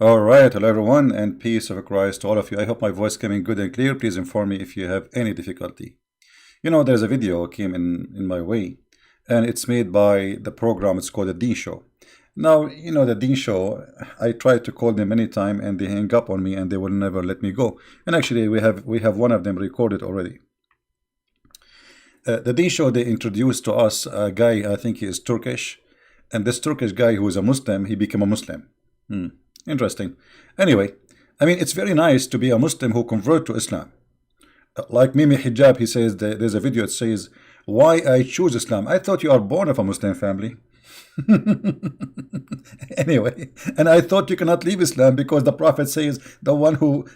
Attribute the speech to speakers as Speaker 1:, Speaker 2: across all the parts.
Speaker 1: All right, hello everyone, and peace of Christ to all of you. I hope my voice coming good and clear. Please inform me if you have any difficulty. There's a video came in my way, and it's made by the program. It's called the Dean Show. Now, the Dean Show. I tried to call them anytime, and they hang up on me, and they will never let me go. And actually, we have one of them recorded already. The Dean Show. They introduced to us a guy. I think he is Turkish, and this Turkish guy who is a Muslim, he became a Muslim. Interesting. Anyway, I mean, it's very nice to be a Muslim who convert to Islam. Like Mimi Hijab, he says, there's a video that says, why I choose Islam. I thought you are born of a Muslim family. Anyway, and I thought you cannot leave Islam because the Prophet says the one who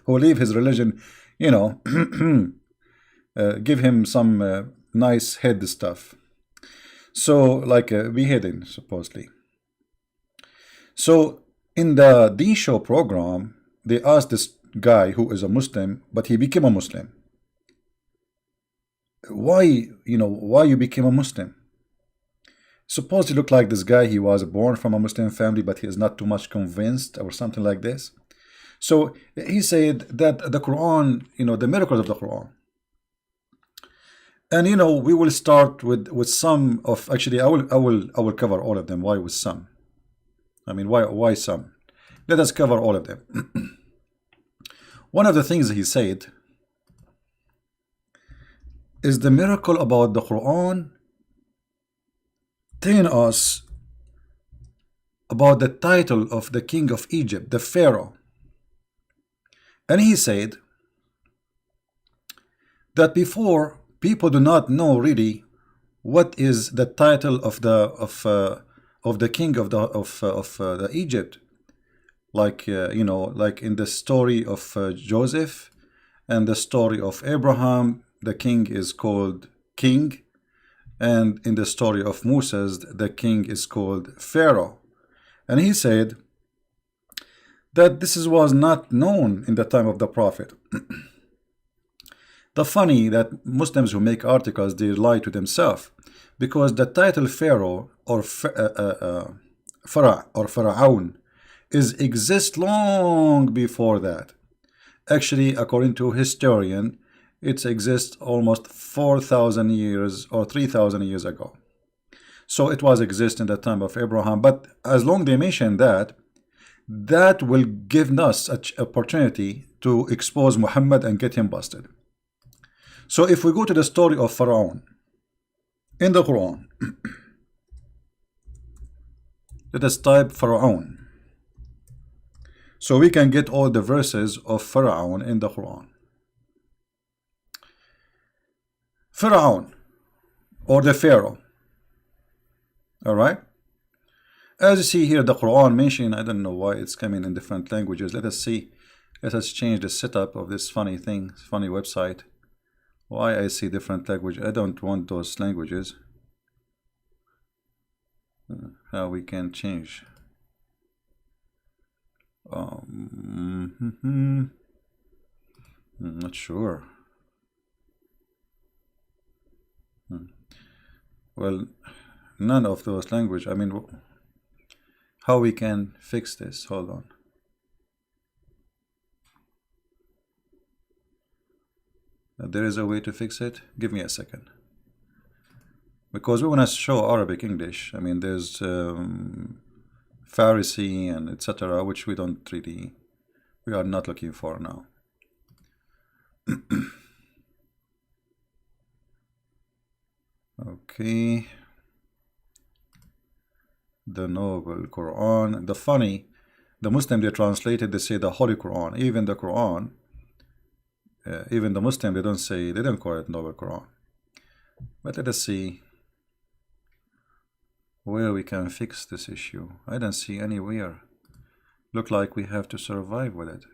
Speaker 1: leave his religion, you know, give him some nice head stuff. So, like beheading, supposedly. So, in the D Show program, they asked this guy who is a Muslim, but he became a Muslim. Why, why you became a Muslim? Suppose he looked like this guy, he was born from a Muslim family, but he is not too much convinced or something like this. So he said that the Quran, the miracles of the Quran. And we will start with some of, actually I will cover all of them. Why with some? I mean, why some? Let us cover all of them. One of the things he said is the miracle about the Quran telling us about the title of the king of Egypt, the Pharaoh. And he said that before, people do not know really what is the title of the king of the Egypt, like like in the story of Joseph and the story of Abraham, the king is called king, and in the story of Moses, the king is called Pharaoh. And he said that this was not known in the time of the Prophet. The funny that Muslims who make articles, they lie to themselves, because the title Pharaoh or Pharaoh exists long before that. Actually, according to historian, it exists almost 4,000 years or 3,000 years ago. So it was exist in the time of Abraham. But as long they mention that, that will give us an opportunity to expose Muhammad and get him busted. So if we go to the story of Pharaoh in the Quran, let us type Pharaoh, so we can get all the verses of Pharaoh in the Quran. Pharaoh, or the Pharaoh. All right. As you see here, the Quran mentioned, I don't know why it's coming in different languages. Let us see. Let us change the setup of this funny thing, funny website. Why I see different language? I don't want those languages. How we can change? I'm not sure. Well, none of those language. I mean, how we can fix this? Hold on. There is a way to fix it. Give me a second. Because we want to show Arabic English. I mean, there's Pharisee and etc., which we are not looking for now. Okay. The Noble Quran. The Muslim, they translated, they say the Holy Quran. Even the Quran, even the Muslim, they don't call it Noble Quran. But let us see where we can fix this issue. I don't see anywhere. Look like we have to survive with it.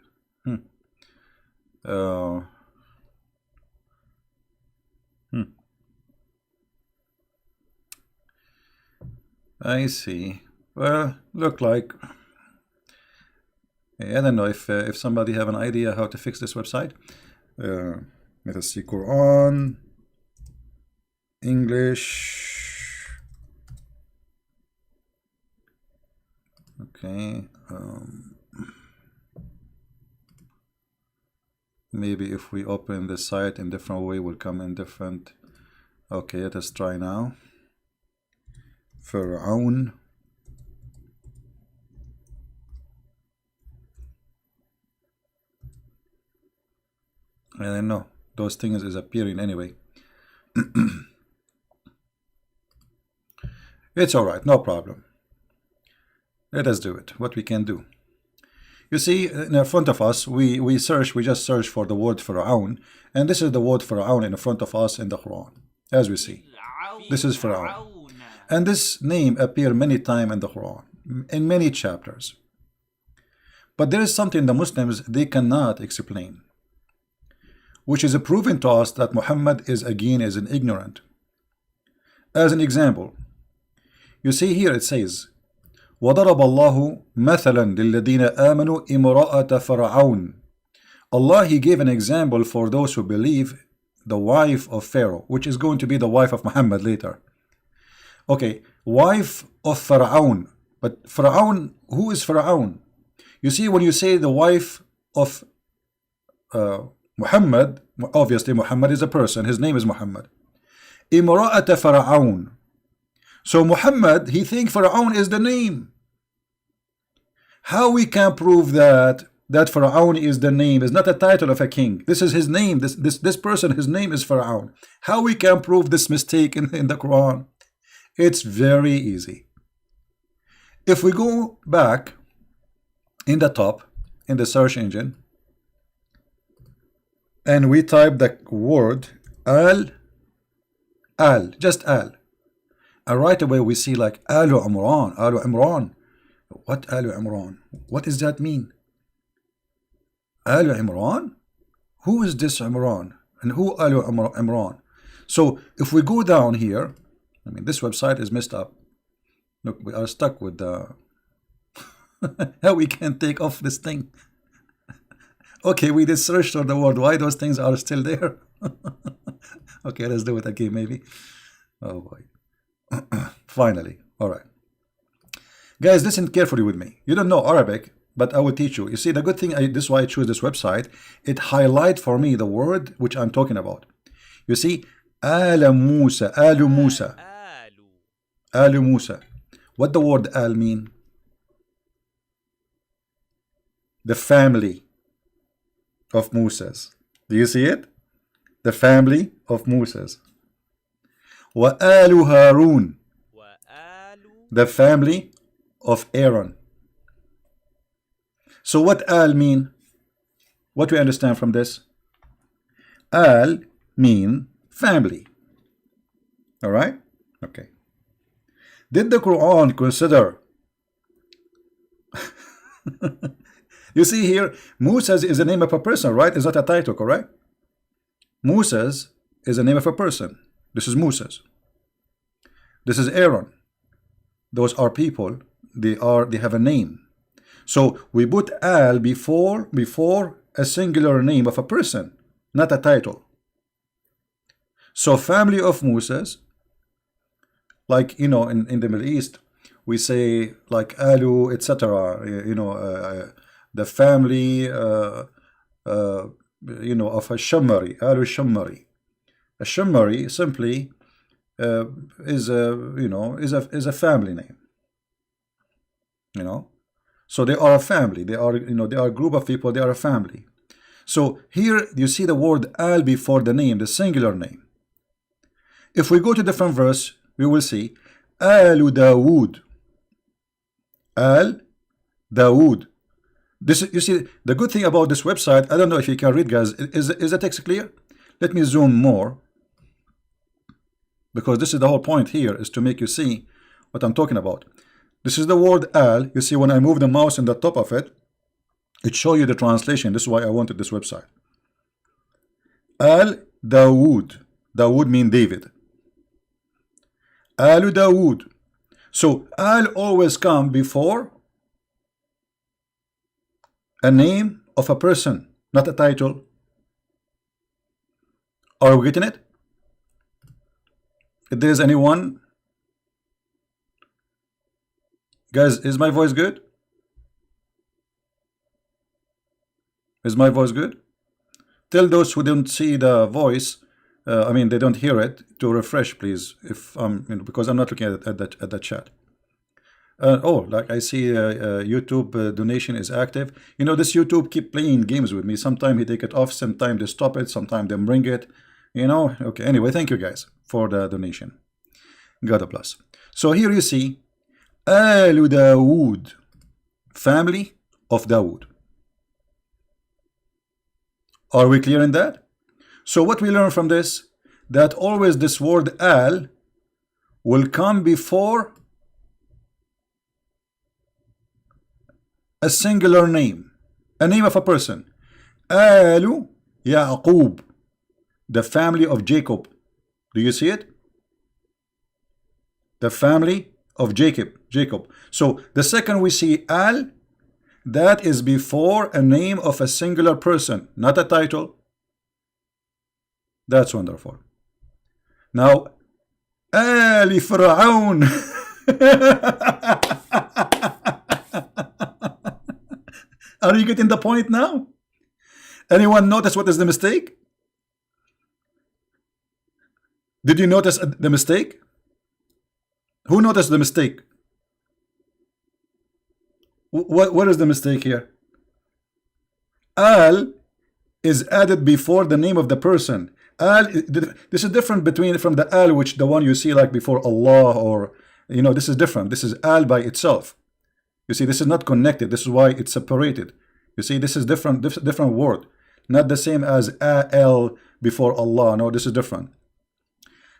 Speaker 1: I see. Well, look like, I don't know if somebody have an idea how to fix this website. Let us see. Quran English. Okay. maybe if we open the site in different way will come in different. Okay, let us try now. Pharaoh. I don't know, those things is appearing anyway. It's all right, no problem. Let us do it, what we can do. You see, in front of us, we just search for the word Pharaoh, and this is the word Pharaoh in front of us in the Quran. As we see, this is Pharaoh. And this name appears many times in the Quran, in many chapters. But there is something the Muslims, they cannot explain, which is proven to us that Muhammad is an ignorant. As an example, you see here it says, وَضَرَبَ اللَّهُ مَثَلًا لِلَّذِينَ آمَنُوا إِمْرَأَةَ فَرْعَوْنَ. Allah, He gave an example for those who believe, the wife of Pharaoh, which is going to be the wife of Muhammad later. Okay, wife of Pharaoh. But Pharaoh, who is Pharaoh? You see, when you say the wife of Muhammad, obviously Muhammad is a person, his name is Muhammad. إِمْرَأَةَ فَرْعَوْنَ. So Muhammad, he thinks Pharaoh is the name. How we can prove that Pharaoh is the name, is not a title of a king? This is his name. This person, his name is Pharaoh. How we can prove this mistake in the Quran? It's very easy. If we go back in the top, in the search engine, and we type the word just Al. And right away we see like Alu Imran. What Alu Imran? What does that mean? Alu Imran? Who is this Imran? And who Alu Imran? So if we go down here, I mean, this website is messed up. Look, we are stuck with the how we can take off this thing. Okay, we did search for the word. Why those things are still there? Okay, let's do it again maybe. Oh boy. Finally. All right, guys, listen carefully with me. You don't know Arabic, but I will teach you. You see, the good thing, this is why I choose this website. It highlights for me the word which I'm talking about. You see, Alu Musa. What the word Al mean? The family of Musa's. Do you see it? The family of Musa's. Wa Alu Harun. The family of Aaron. So what Al mean? What we understand from this? Al mean family. All right? Okay. Did the Quran consider? You see here, Musa's is the name of a person, right? Is that a title, correct? Musa's is the name of a person. This is Musa's. This is Aaron. Those are people. They have a name. So we put Al before a singular name of a person, not a title. So family of Musa's, like, you know, in the Middle East, we say like Alu, etc. You know, the family, you know, of a Shammari, Alu Shammari. A Shammari simply is a family name. You know, so they are a family. They are, you know, they are a group of people. They are a family. So here you see the word Al before the name, the singular name. If we go to different verse, we will see Alu Dawood. Al Dawood. This, you see, the good thing about this website, I don't know if you can read, guys. Is the text clear? Let me zoom more, because this is the whole point here, is to make you see what I'm talking about. This is the word Al. You see, when I move the mouse in the top of it, it shows you the translation. This is why I wanted this website. Al Dawood. Dawood means David. Alu Dawood. So Al always come before a name of a person, not a title. Are we getting it? If there is anyone, guys, is my voice good? Is my voice good? Tell those who don't see the voice, I mean, they don't hear it, to refresh, please. If because I'm not looking at the chat. Oh, like I see YouTube donation is active. You know, this YouTube keep playing games with me. Sometimes he take it off, sometimes they stop it, sometimes they bring it. You know, okay. Anyway, thank you guys for the donation. God bless. So here you see, Al Dawood, family of Dawood. Are we clear in that? So what we learn from this, that always this word Al will come before a singular name, a name of a person. Alu Yaqub, the family of Jacob. Do you see it? The family of Jacob. So the second we see Al, that is before a name of a singular person, not a title. That's wonderful. Now, Ali Fir'aun. Are you getting the point now? Anyone notice what is the mistake? Did you notice the mistake? Who noticed the mistake? What is the mistake here? Al is added before the name of the person. Al, this is different from the Al, which the one you see like before Allah, or you know, this is different. This is Al by itself. You see, this is not connected. This is why it's separated. You see, this is different word, not the same as Al before Allah. No, this is different.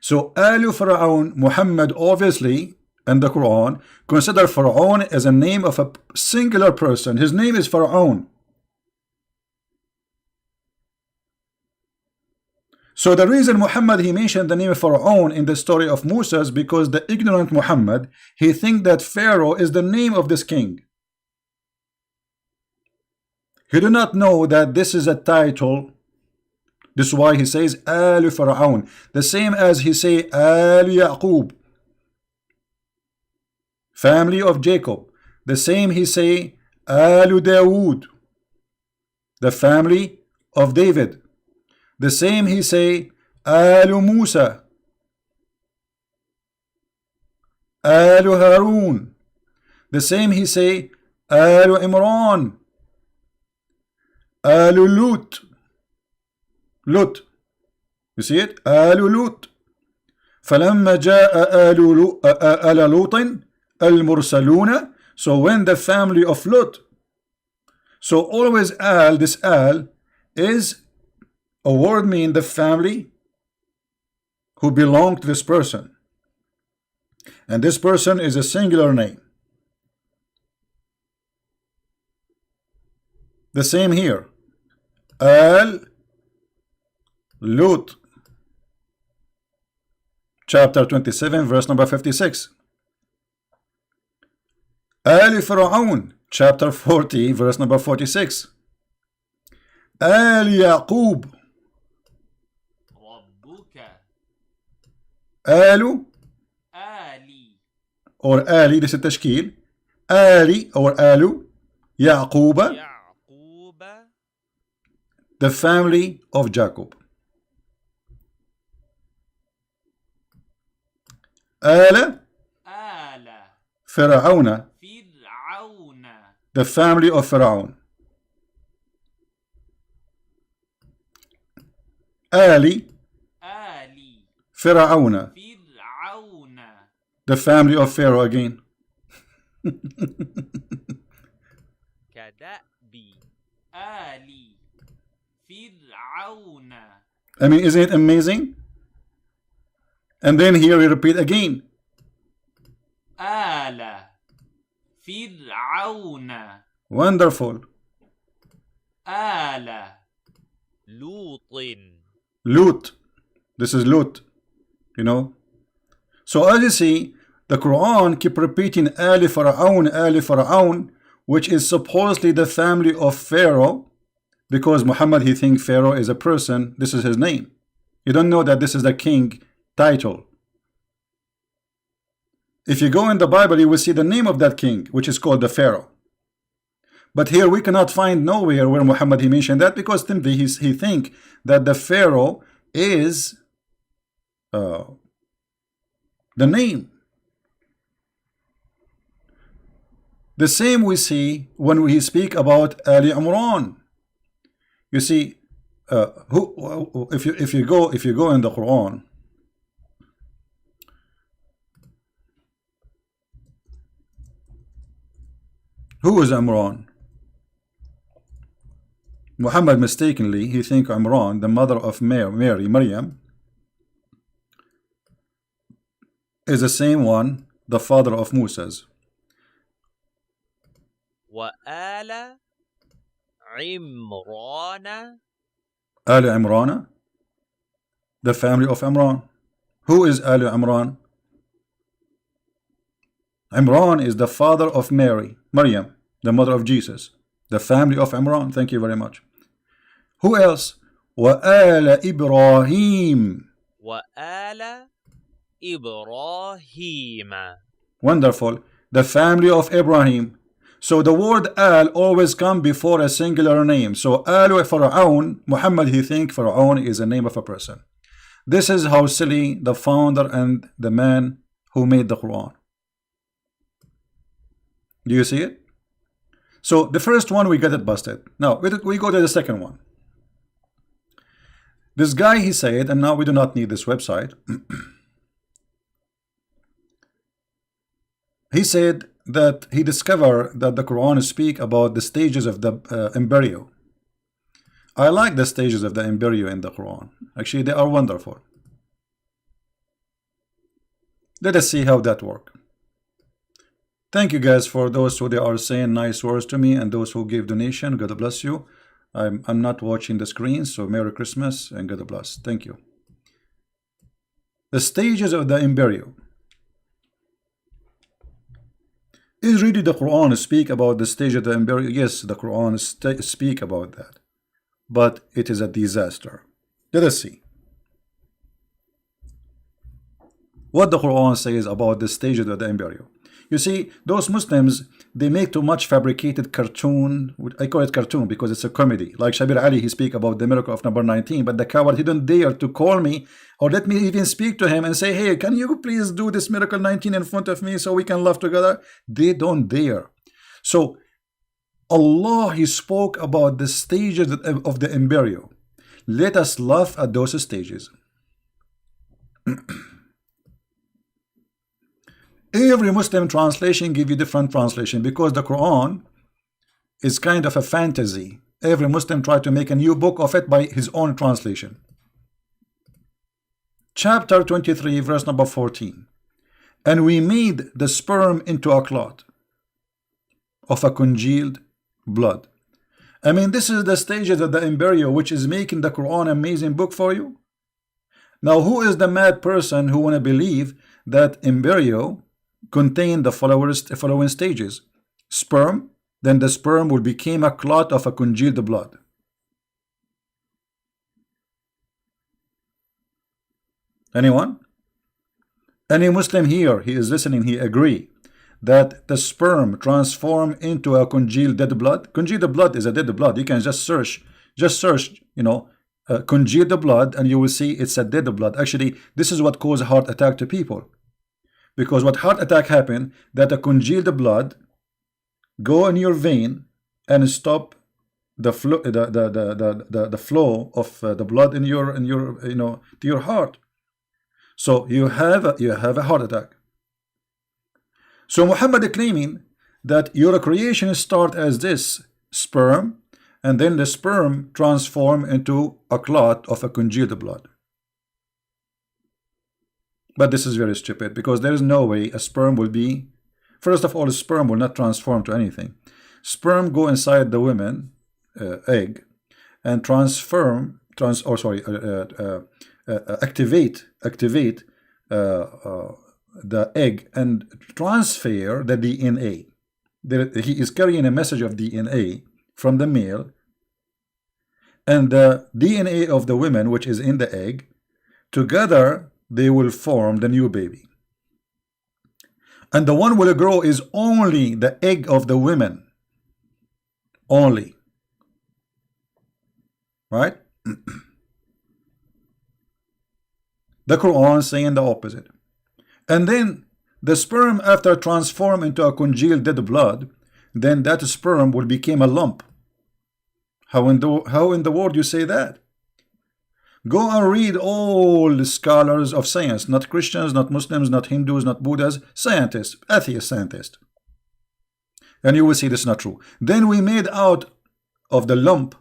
Speaker 1: So Alu Fir'aun, Muhammad, obviously, in the Quran, consider Fir'aun as a name of a singular person. His name is Fir'aun. So the reason Muhammad, he mentioned the name of Fir'aun in the story of Musa is because the ignorant Muhammad, he think that Pharaoh is the name of this king. He do not know that this is a title. This is why he says Al Fir'aun, the same as he say Al Yaqub, family of Jacob. The same he say Al Dawood, the family of David. The same he say Al Musa, Al Harun. The same he say Al Imran, Al Lut. Lut. You see it? آل لوط. فلما جاء آل لوط المرسلون. So when the family of Lut. So always Al, this Al is a word mean the family who belong to this person. And this person is a singular name. The same here. Al Lut, chapter 27, verse number 56. Al Fir'aun, chapter 40, verse number 46. Al Yaqub, Alu, Ali, or Ali, this is tashkil. Ali or Alu, Yaquba, the family of Jacob. آل فرعون, the family of Pharaoh. آل فرعون, the family of Pharaoh again. I mean, isn't it amazing? And then here we repeat again. آل فرعون. Wonderful. آل لوط. Lut. This is Lut. You know. So as you see, the Quran keep repeating Ali Fir'aun, which is supposedly the family of Pharaoh, because Muhammad, he thinks Pharaoh is a person. This is his name. You don't know that this is the king title. If you go in the Bible, you will see the name of that king, which is called the Pharaoh. But here we cannot find nowhere where Muhammad he mentioned that, because simply he think that the Pharaoh is the name. The same we see when we speak about Ali Imran. You see, if you go in the Quran, who is Imran? Muhammad mistakenly he think Imran, the mother of Mary, Maryam, is the same one, the father of Moses.
Speaker 2: وآل عمران.
Speaker 1: Ali Imran, the family of Imran. Who is Ali Imran? Imran is the father of Mary, Maryam, the mother of Jesus. The family of Imran. Thank you very much. Who else? وآل إبراهيم.
Speaker 2: وآل إبراهيم.
Speaker 1: Wonderful. The family of Ibrahim. So the word al always come before a singular name. So al Fir'aun, Muhammad he think Fir'aun is a name of a person. This is how silly the founder and the man who made the Quran. Do you see it? So the first one we get it busted. Now we go to the second one. This guy he said, and now we do not need this website. He said that he discovered that the Quran speak about the stages of the embryo. I like the stages of the embryo in the Quran. Actually, they are wonderful. Let us see how that works. Thank you guys for those who they are saying nice words to me, and those who give donation. God bless you. I'm not watching the screen, so Merry Christmas and God bless. Thank you. The stages of the embryo. Is really the Quran speak about the stage of the embryo? Yes, the Quran speak about that, but it is a disaster. Let us see what the Quran says about the stages of the embryo. You see, those Muslims, they make too much fabricated cartoon. I call it cartoon because it's a comedy. Like Shabir Ali, he speak about the miracle of number 19, but the coward, he don't dare to call me or let me even speak to him and say, hey, can you please do this miracle 19 in front of me so we can laugh together? They don't dare. So Allah, he spoke about the stages of the embryo. Let us laugh at those stages. Every Muslim translation give you different translation because the Quran is kind of a fantasy. Every Muslim try to make a new book of it by his own translation. Chapter 23, verse number 14. And we made the sperm into a clot of a congealed blood. I mean, this is the stages of the embryo, which is making the Quran an amazing book for you. Now, who is the mad person who want to believe that embryo contain the following stages? Sperm, then the sperm will become a clot of a congealed blood. Anyone? Any Muslim here, he is listening, he agree that the sperm transform into a congealed dead blood? Congealed blood is a dead blood. You can just search, you know, congealed blood, and you will see it's a dead blood. Actually, this is what causes heart attack to people. Because what heart attack happen, that a congealed blood go in your vein and stop the flow, the flow of the blood in your you know, to your heart. So you have a heart attack. So Muhammad claiming that your creation start as this sperm, and then the sperm transform into a clot of a congealed blood. But this is very stupid, because there is no way a sperm will be, first of all, a sperm will not transform to anything. Sperm go inside the woman egg and activate the egg and transfer the DNA. He is carrying a message of DNA from the male, and the DNA of the woman, which is in the egg, together they will form the new baby. And the one will grow is only the egg of the women. only, right? The Quran saying the opposite. And then the sperm, after transform into a congealed dead blood, then that sperm will become a lump. How in the world you say that? Go and read all the scholars of science, not Christians, not Muslims, not Hindus, not Buddhas, scientists, atheist scientists, and you will see this is not true. Then we made out of the lump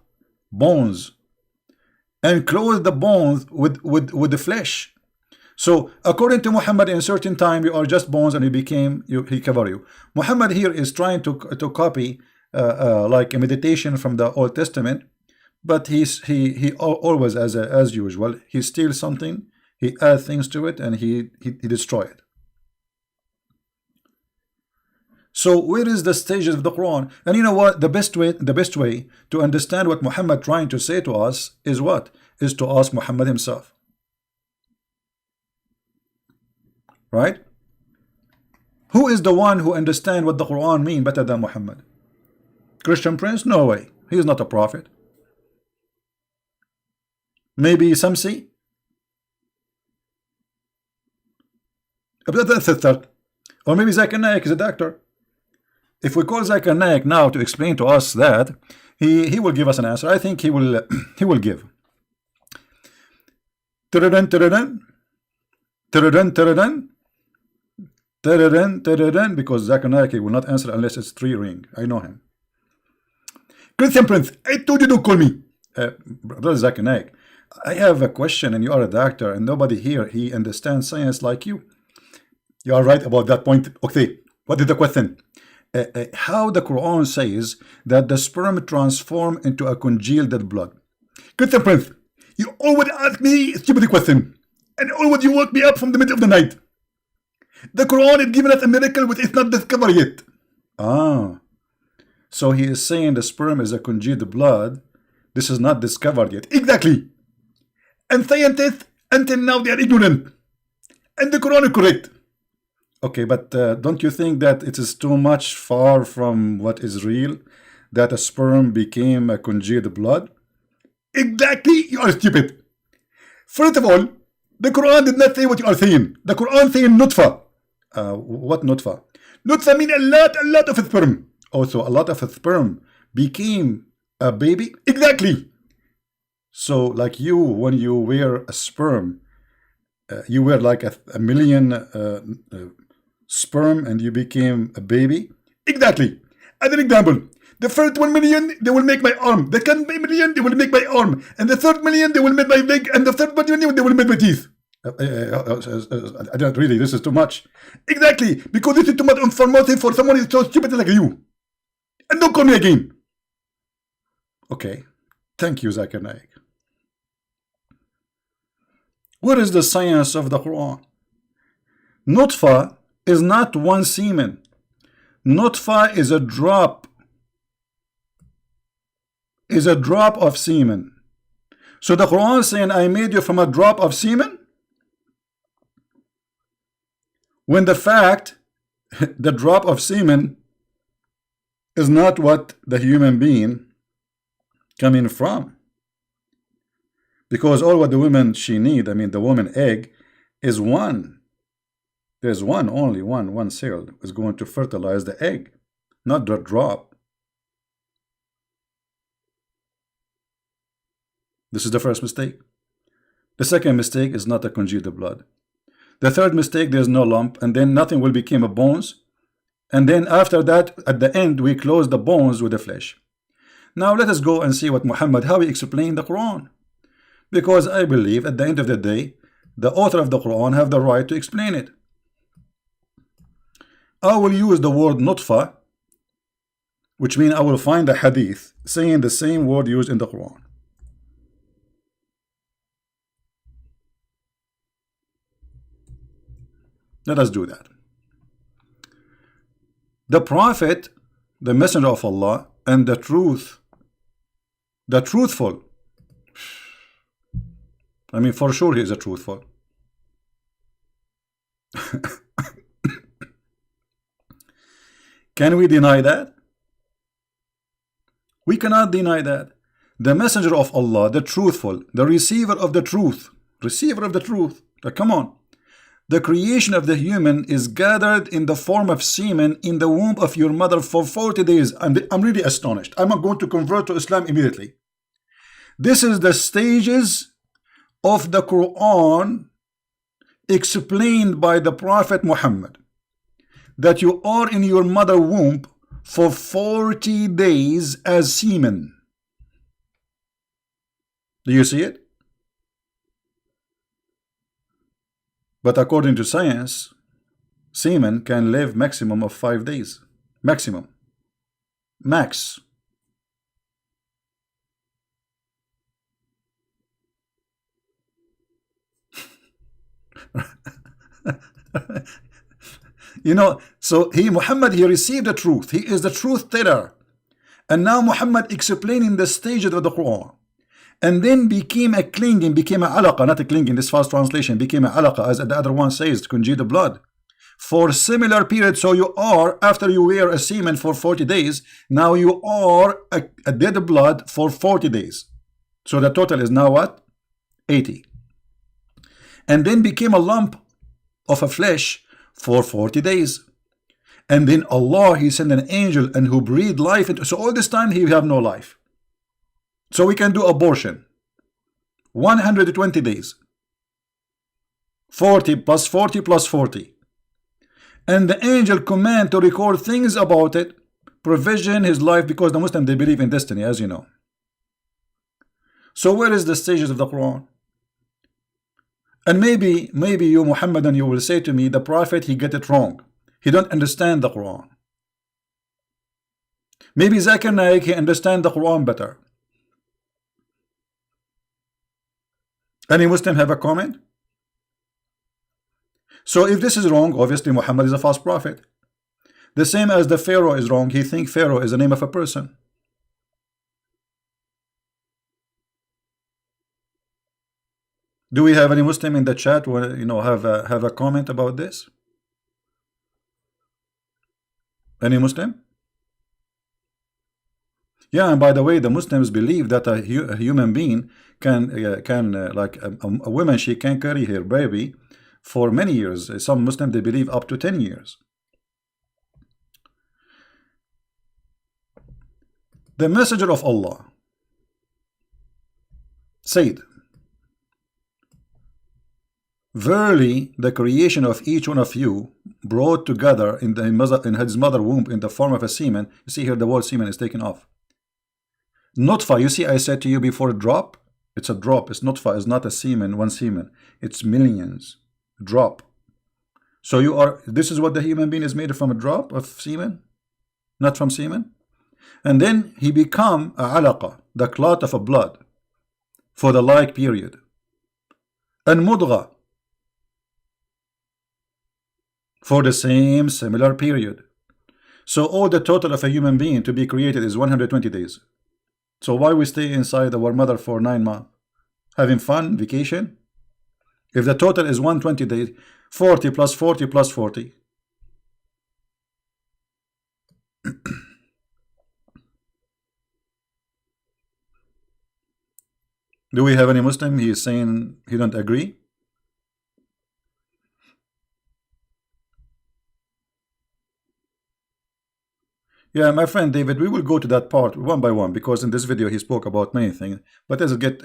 Speaker 1: bones and clothed the bones with the flesh. So according to Muhammad, in certain time you are just bones and he cover you. Muhammad here is trying to copy like a meditation from the Old Testament, but he always, as usual, he steals something, he adds things to it, and he destroy it. So where is the stages of the Quran? And you know what? The best way to understand what Muhammad trying to say to us is what? Is to ask Muhammad himself. Right? Who is the one who understands what the Quran mean better than Muhammad? Christian Prince? No way. He is not a prophet. Maybe Samsi? Or maybe Zakir Naik is a doctor. If we call Zakir Naik now to explain to us that, he will give us an answer. I think he will he will give. Taradan, taradan, taradan, taradan, taradan, taradan, because Zakir Naik will not answer unless it's 3 ring. I know him. Christian Prince, I told you don't call me. Brother Zakir Naik, I have a question and you are a doctor and nobody here, he understands science like you. You are right about that point. Okay, what is the question? How the Quran says that the sperm transform into a congealed dead blood. Christian Prince, you always ask me a stupid question and always you wake me up from the middle of the night. The Quran is giving us a miracle which is not discovered yet. Ah, so he is saying the sperm is a congealed blood. This is not discovered yet. Exactly. And scientists until now they are ignorant. And the Quran is correct. Okay, but don't you think that it is too much far from what is real, that a sperm became a congealed blood? Exactly, you are stupid. First of all, the Quran did not say what you are saying. The Quran saying nutfa. What nutfa? Nutfa mean a lot of sperm. Also, a lot of sperm became a baby. Exactly. So, like you, when you wear a sperm, you wear like a million sperm and you became a baby. Exactly. As an example, the first 1 million they will make my arm, the second million they will make my arm, and the third million they will make my leg, and the third million they will make my teeth. I don't really, this is too much. Exactly, because this is too much information for someone who is so stupid like you. And don't call me again. Okay, thank you, Zakir Naik. What is the science of the Quran? Nutfa is not one semen. Nutfa is a drop. Is a drop of semen. So the Quran is saying, I made you from a drop of semen? When the fact, the drop of semen is not what the human being coming from. Because all what the woman she need, I mean the woman egg, is one. There's one, only one cell is going to fertilize the egg, not the drop. This is the first mistake. The second mistake is not a congealed blood. The third mistake, there's no lump, and then nothing will become a bones. And then after that, at the end, we close the bones with the flesh. Now let us go and see what Muhammad, how he explained the Quran. Because I believe at the end of the day, the author of the Quran have the right to explain it. I will use the word nutfa, which means I will find a hadith saying the same word used in the Quran. Let us do that. The Prophet, the Messenger of Allah, and the truthful, I mean, for sure he is a truthful. Can we deny that? We cannot deny that. The messenger of Allah, the truthful, the receiver of the truth, come on. The creation of the human is gathered in the form of semen in the womb of your mother for 40 days. I'm really astonished. I'm not going to convert to Islam immediately. This is the stages of the Quran explained by the Prophet Muhammad. That you are in your mother womb for 40 days as semen. Do you see it? But according to science, semen can live maximum of 5 days. Maximum. Max. You know, so Muhammad, he received the truth. He is the truth teller. And now Muhammad explaining the stages of the Quran. And then became a clinging, became a alaqa, not a clinging, this fast translation, became a alaqa, as the other one says, congealed blood. For similar period, so you are, after you wear a semen for 40 days, now you are a dead blood for 40 days. So the total is now what? 80. And then became a lump of a flesh for 40 days. And then Allah, he sent an angel and who breathed life into, so all this time he have no life. So we can do abortion. 120 days. 40 plus 40 plus 40. And the angel command to record things about it, provision his life, because the Muslim, they believe in destiny, as you know. So where is the stages of the Quran? And maybe you Muhammadan, you will say to me, the Prophet, he get it wrong. He don't understand the Quran. Maybe Zakir Naik, he understand the Quran better. Any Muslim have a comment? So if this is wrong, obviously Muhammad is a false prophet. The same as the Pharaoh is wrong. He thinks Pharaoh is the name of a person. Do we have any Muslim in the chat who have a comment about this? Any Muslim? Yeah, and by the way, the Muslims believe that a human being can like a woman, she can carry her baby for many years. Some Muslims, they believe up to 10 years. The messenger of Allah said, verily the creation of each one of you brought together in his mother womb in the form of a semen. You see here the word semen is taken off. Nutfa, you see I said to you before, drop. It's a drop. It's nutfa, it's not a semen, one semen. It's millions. Drop. So you are, this is what the human being is made from, a drop of semen, not from semen. And then he become a alaqa, the clot of a blood, for the like period. And mudgha, for the same similar period. So all the total of a human being to be created is 120 days. So why we stay inside our mother for 9 months? Having fun, vacation? If the total is 120 days, 40 plus 40 plus 40. Do we have any Muslim? He is saying he don't agree. Yeah, my friend David, we will go to that part one by one, because in this video he spoke about many things. But let's get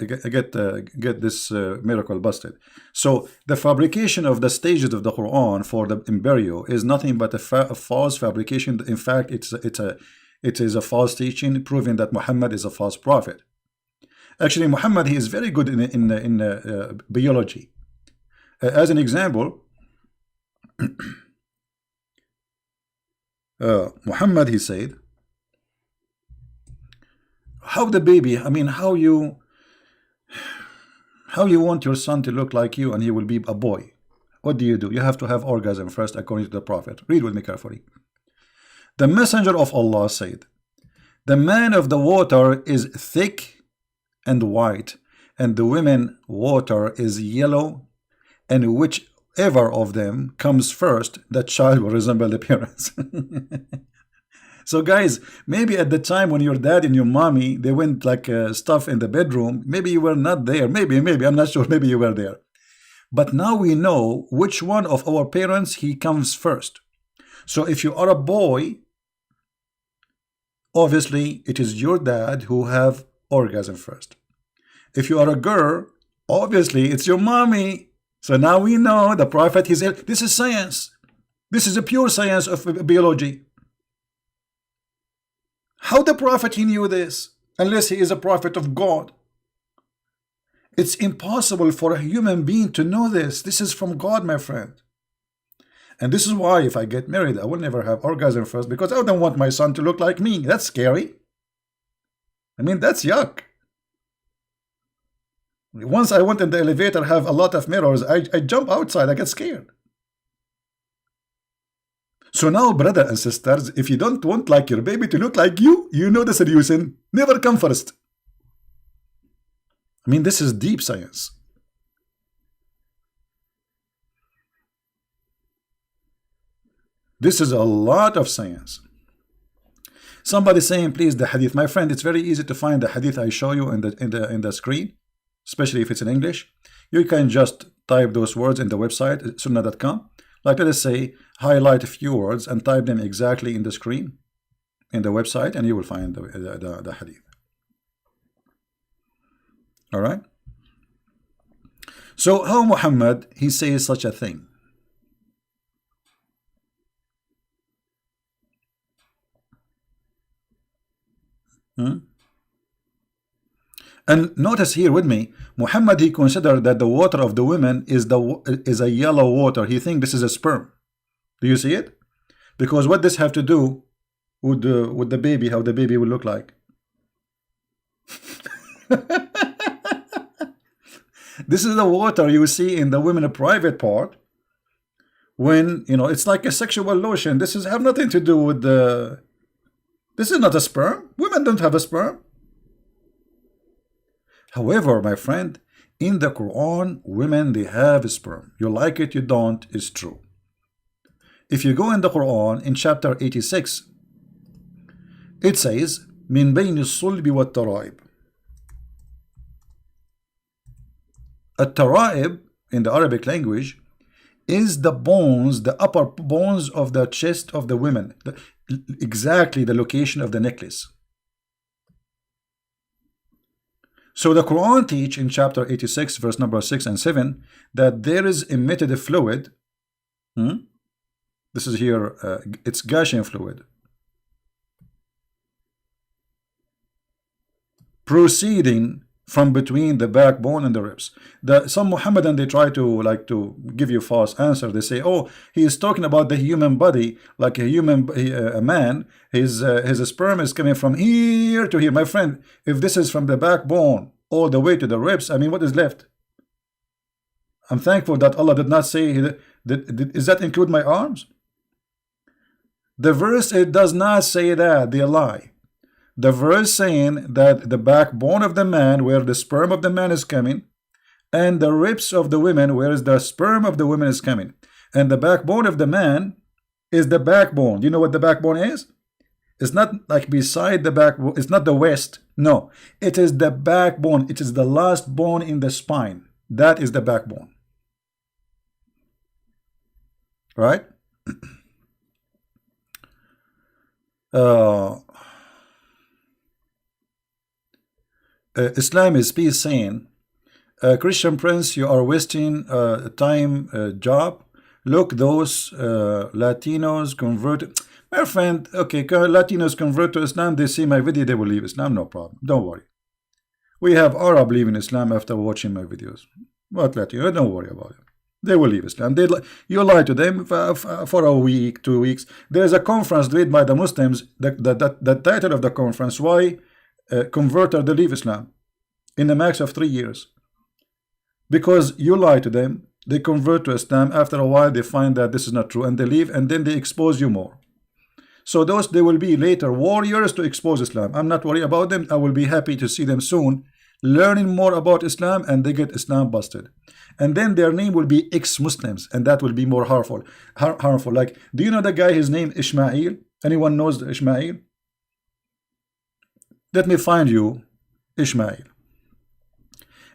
Speaker 1: this miracle busted. So the fabrication of the stages of the Quran for the embryo is nothing but a false fabrication. In fact, it is a false teaching, proving that Muhammad is a false prophet. Actually, Muhammad, he is very good in biology. As an example, Muhammad, he said, how the baby, I mean, how you want your son to look like you and he will be a boy. What do? You have to have orgasm first, according to the Prophet. Read with me carefully. The messenger of Allah said, the man of the water is thick and white, and the women water is yellow, and whichever of them comes first, that child will resemble the parents. So guys, maybe at the time when your dad and your mommy, they went like stuff in the bedroom, maybe you were not there. Maybe, I'm not sure. Maybe you were there. But now we know which one of our parents he comes first. So if you are a boy, obviously it is your dad who have orgasm first. If you are a girl, obviously it's your mommy. So now we know the prophet, this is science. This is a pure science of biology. How the prophet he knew this? Unless he is a prophet of God. It's impossible for a human being to know this. This is from God, my friend. And this is why if I get married, I will never have orgasm first, because I don't want my son to look like me. That's scary. I mean, that's yuck. Once I went in the elevator, have a lot of mirrors, I jump outside, I get scared. So now, brothers and sisters, if you don't want like your baby to look like you know the solution. Never come first. I mean, this is deep science. This is a lot of science. Somebody saying, please, the hadith. My friend, it's very easy to find the hadith I show you in the screen, especially if it's in English. You can just type those words in the website, sunnah.com. Like, let us say, highlight a few words and type them exactly in the screen, in the website, and you will find the hadith. All right? So how Muhammad, he says such a thing? And notice here with me, Muhammad, he considered that the water of the women is a yellow water. He thinks this is a sperm. Do you see it? Because what does have to do with the baby, how the baby will look like? This is the water you see in the women private part. When, you know, it's like a sexual lotion. This is have nothing to do with the... This is not a sperm. Women don't have a sperm. However, my friend, in the Quran, women, they have a sperm. You like it, you don't, it's true. If you go in the Quran, in chapter 86, it says, من بين الصلب والترائب. الترائب, in the Arabic language, is the bones, the upper bones of the chest of the women. Exactly the location of the necklace. So the Quran teach in chapter 86, verse number 6 and 7, that there is emitted fluid. This is here, it's gushing fluid, proceeding from between the backbone and the ribs. Some Muhammadan, they try to give you false answer. They say, oh, he is talking about the human body, like a man. His sperm is coming from here to here. My friend, if this is from the backbone all the way to the ribs, I mean, what is left? I'm thankful that Allah did not say, does that include my arms? The verse, it does not say that. They lie. The verse saying that the backbone of the man, where the sperm of the man is coming, and the ribs of the women, where the sperm of the women is coming. And the backbone of the man is the backbone. You know what the backbone is? It's not like beside the backbone. It's not the waist. No, it is the backbone. It is the last bone in the spine. That is the backbone. Right? Islam is peace saying, Christian Prince, you are wasting time, job. Look, those Latinos converted. My friend, okay, Latinos convert to Islam, they see my video, they will leave Islam, no problem. Don't worry. We have Arab leaving Islam after watching my videos. What Latino? Don't worry about it. They will leave Islam. You lie to them for a week, 2 weeks. There is a conference led by the Muslims. The title of the conference, why converter they leave Islam in the max of 3 years. Because you lie to them, they convert to Islam. After a while, they find that this is not true, and they leave, and then they expose you more. So those, they will be later warriors to expose Islam. I'm not worried about them. I will be happy to see them soon, learning more about Islam, and they get Islam busted. And then their name will be ex-Muslims, and that will be more harmful. Like, do you know the guy, his name Ishmael? Anyone knows Ishmael? Let me find you Ishmael.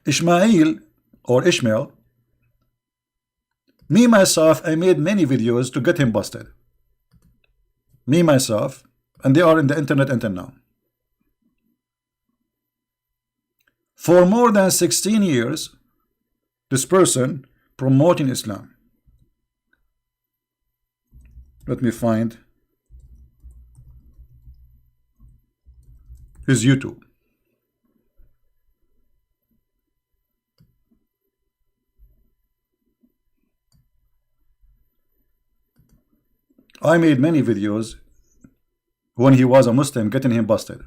Speaker 1: Ishmael or Ishmael, me myself, I made many videos to get him busted. Me myself, and they are in the internet until now. For more than 16 years, this person promoting Islam. Let me find his YouTube. I made many videos when he was a Muslim, getting him busted.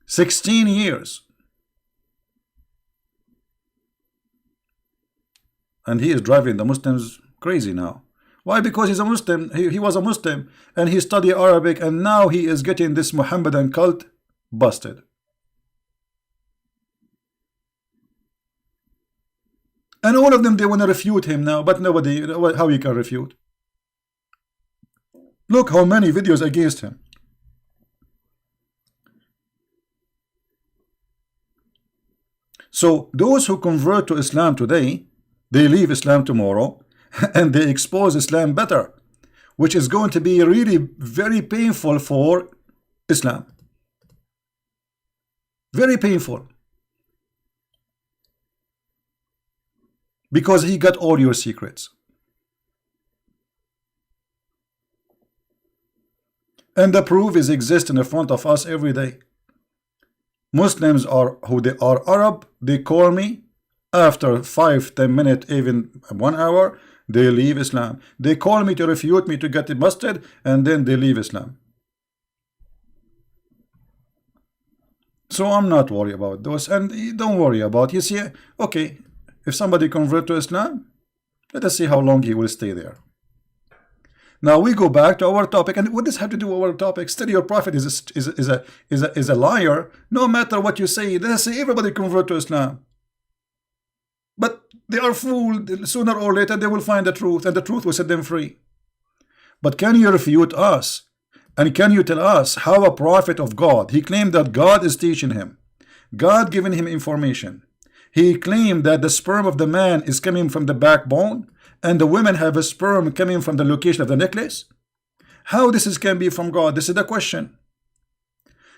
Speaker 1: 16 years. And he is driving the Muslims crazy now. Why? Because he's a Muslim. He was a Muslim and he studied Arabic, and now he is getting this Muhammadan cult busted. And all of them, they want to refute him now, but nobody, how he can refute? Look how many videos against him. So those who convert to Islam today, they leave Islam tomorrow and they expose Islam better, which is going to be really very painful for Islam. Very painful. Because he got all your secrets. And the proof is existing in front of us every day. Muslims are who they are Arab, they call me after 5-10 minutes, even 1 hour, they leave Islam. They call me to refute me to get it busted, and then they leave Islam. So I'm not worried about those, and don't worry about, you see, okay, if somebody convert to Islam, let us see how long he will stay there. Now we go back to our topic, and what does have to do with our topic? Still, your prophet is a liar. No matter what you say, let's say everybody convert to Islam, but they are fooled. Sooner or later, they will find the truth, and the truth will set them free. But can you refute us? And can you tell us how a prophet of God, he claimed that God is teaching him, God giving him information. He claimed that the sperm of the man is coming from the backbone, and the women have a sperm coming from the location of the necklace. How this can be from God? This is the question.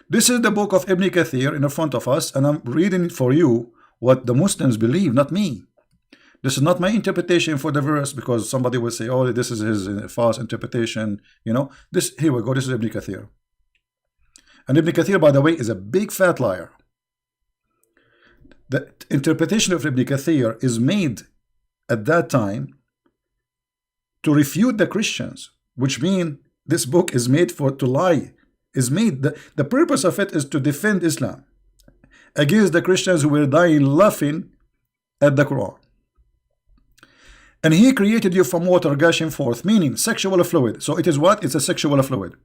Speaker 1: This is the book of Ibn Kathir in front of us, and I'm reading for you what the Muslims believe, not me. This is not my interpretation for the verse, because somebody will say, oh, this is his false interpretation. You know, this, here we go, this is Ibn Kathir. And Ibn Kathir, by the way, is a big fat liar. The interpretation of Ibn Kathir is made at that time to refute the Christians, which mean this book is made to lie. Is made, the purpose of it is to defend Islam against the Christians who were dying laughing at the Quran. And he created you from water gushing forth, meaning sexual fluid. So it is what? It's a sexual fluid.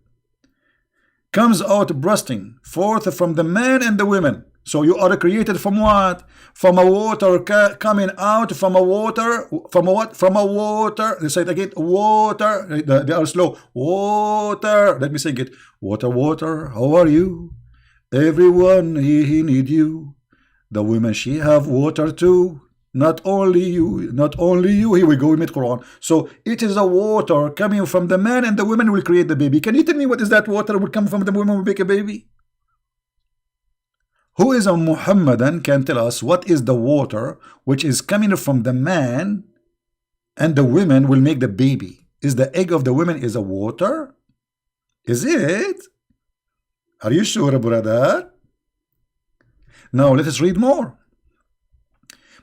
Speaker 1: Comes out bursting forth from the man and the women. So you are created from what? From a water coming out from a water. From a what? From a water. They say it again. Water. They are slow. Water. Let me sing it. Water, water. How are you? Everyone he need you. The women she have water too. Not only you. Not only you. Here we go. We meet Quran. So it is a water coming from the man, and the women will create the baby. Can you tell me what is that water will come from the women will make a baby? Who is a Muhammadan can tell us what is the water which is coming from the man and the women will make the baby? Is the egg of the women is a water? Is it? Are you sure, brother? Now let us read more.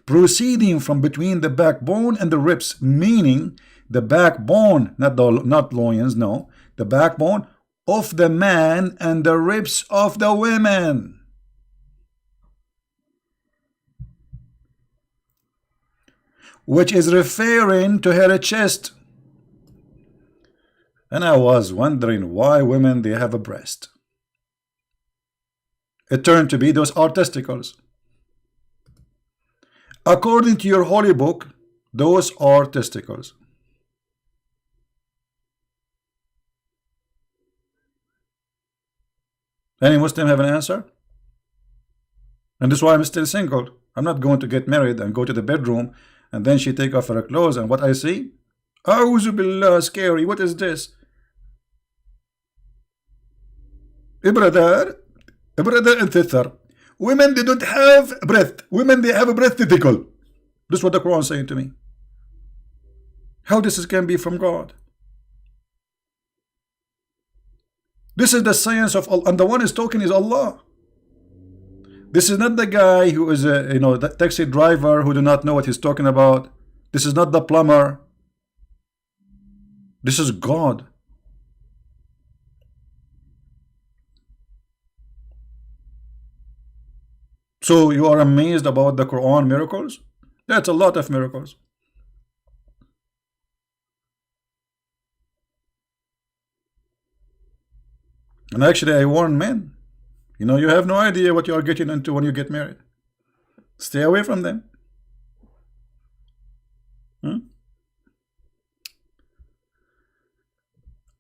Speaker 1: Proceeding from between the backbone and the ribs, meaning the backbone, not loins, no, the backbone of the man and the ribs of the women. Which is referring to her chest. And I was wondering why women, they have a breast. It turned to be those are testicles. According to your holy book, those are testicles. Any Muslim have an answer? And this is why I'm still single. I'm not going to get married and go to the bedroom and then she take off her clothes and what I see? A'udhu billah, scary. What is this? Brother and sister, women they don't have breath. Women they have a breath testicle. This is what the Quran is saying to me. How this can be from God? This is the science of Allah, and the one is talking is Allah. This is not the guy who is a the taxi driver who do not know what he's talking about. This is not the plumber. This is God. So you are amazed about the Quran miracles? That's a lot of miracles. And actually I warn men, you have no idea what you are getting into when you get married. Stay away from them.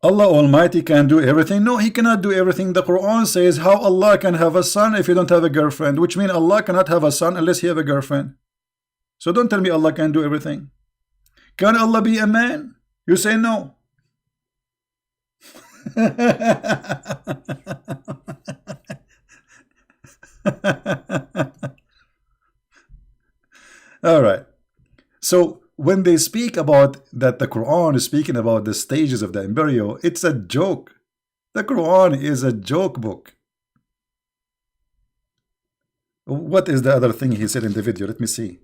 Speaker 1: Allah Almighty can do everything. No, He cannot do everything. The Quran says how Allah can have a son if you don't have a girlfriend, which means Allah cannot have a son unless He have a girlfriend. So don't tell me Allah can do everything. Can Allah be a man? You say no. All right. So when they speak about that the Quran is speaking about the stages of the embryo, it's a joke. The Quran is a joke book. What is the other thing he said in the video? Let me see.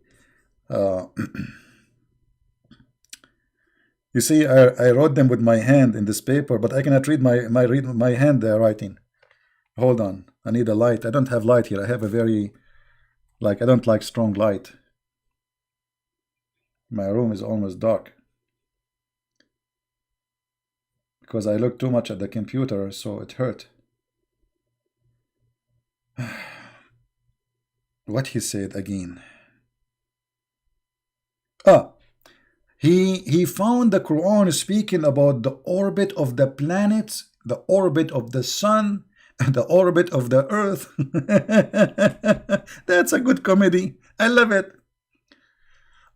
Speaker 1: You see, I wrote them with my hand in this paper, but I cannot read my hand writing. Hold on, I need a light. I don't have light here. I have a very, I don't like strong light. My room is almost dark because I look too much at the computer, so it hurt. What he said again? He found the Quran speaking about the orbit of the planets, the orbit of the sun, and the orbit of the earth. That's a good comedy. I love it.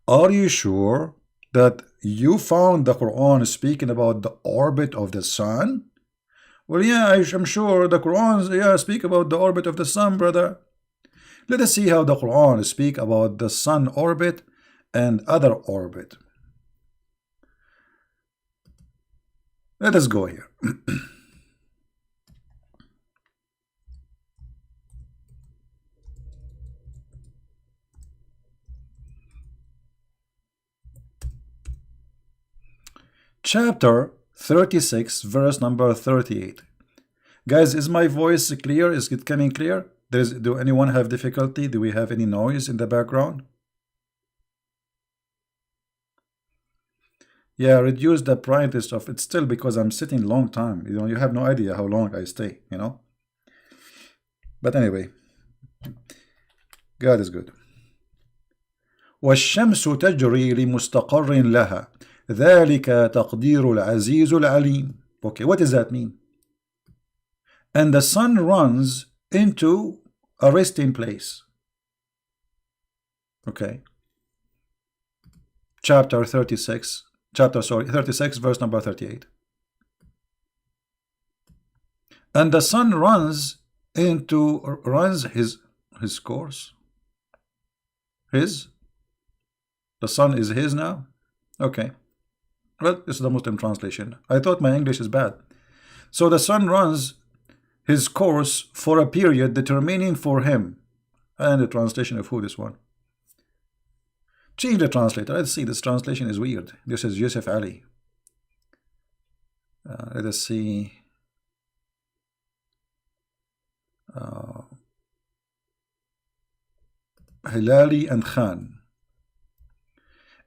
Speaker 1: Are you sure that you found the Quran speaking about the orbit of the sun? Well, yeah, I'm sure the Quran speak about the orbit of the sun, brother. Let us see how the Quran speak about the sun orbit and other orbit. Let us go here. Chapter 36, verse number 38. Guys, is my voice clear? Is it coming clear? Do anyone have difficulty? Do we have any noise in the background? Yeah, reduce the brightness of it still because I'm sitting long time. You have no idea how long I stay, But anyway, God is good. والشمس تجري لمستقر لها ذلك تقدير العزيز العليم. Okay, what does that mean? And the sun runs into a resting place. Okay. Chapter 36, verse number 38. And the sun runs his course. The sun is his now? Okay. Well, this is the Muslim translation. I thought my English is bad. So the sun runs his course for a period determining for him. And the translation of who this one? Change the translator. Let's see, this translation is weird. This is Yusuf Ali. Let us see. Hilali and Khan.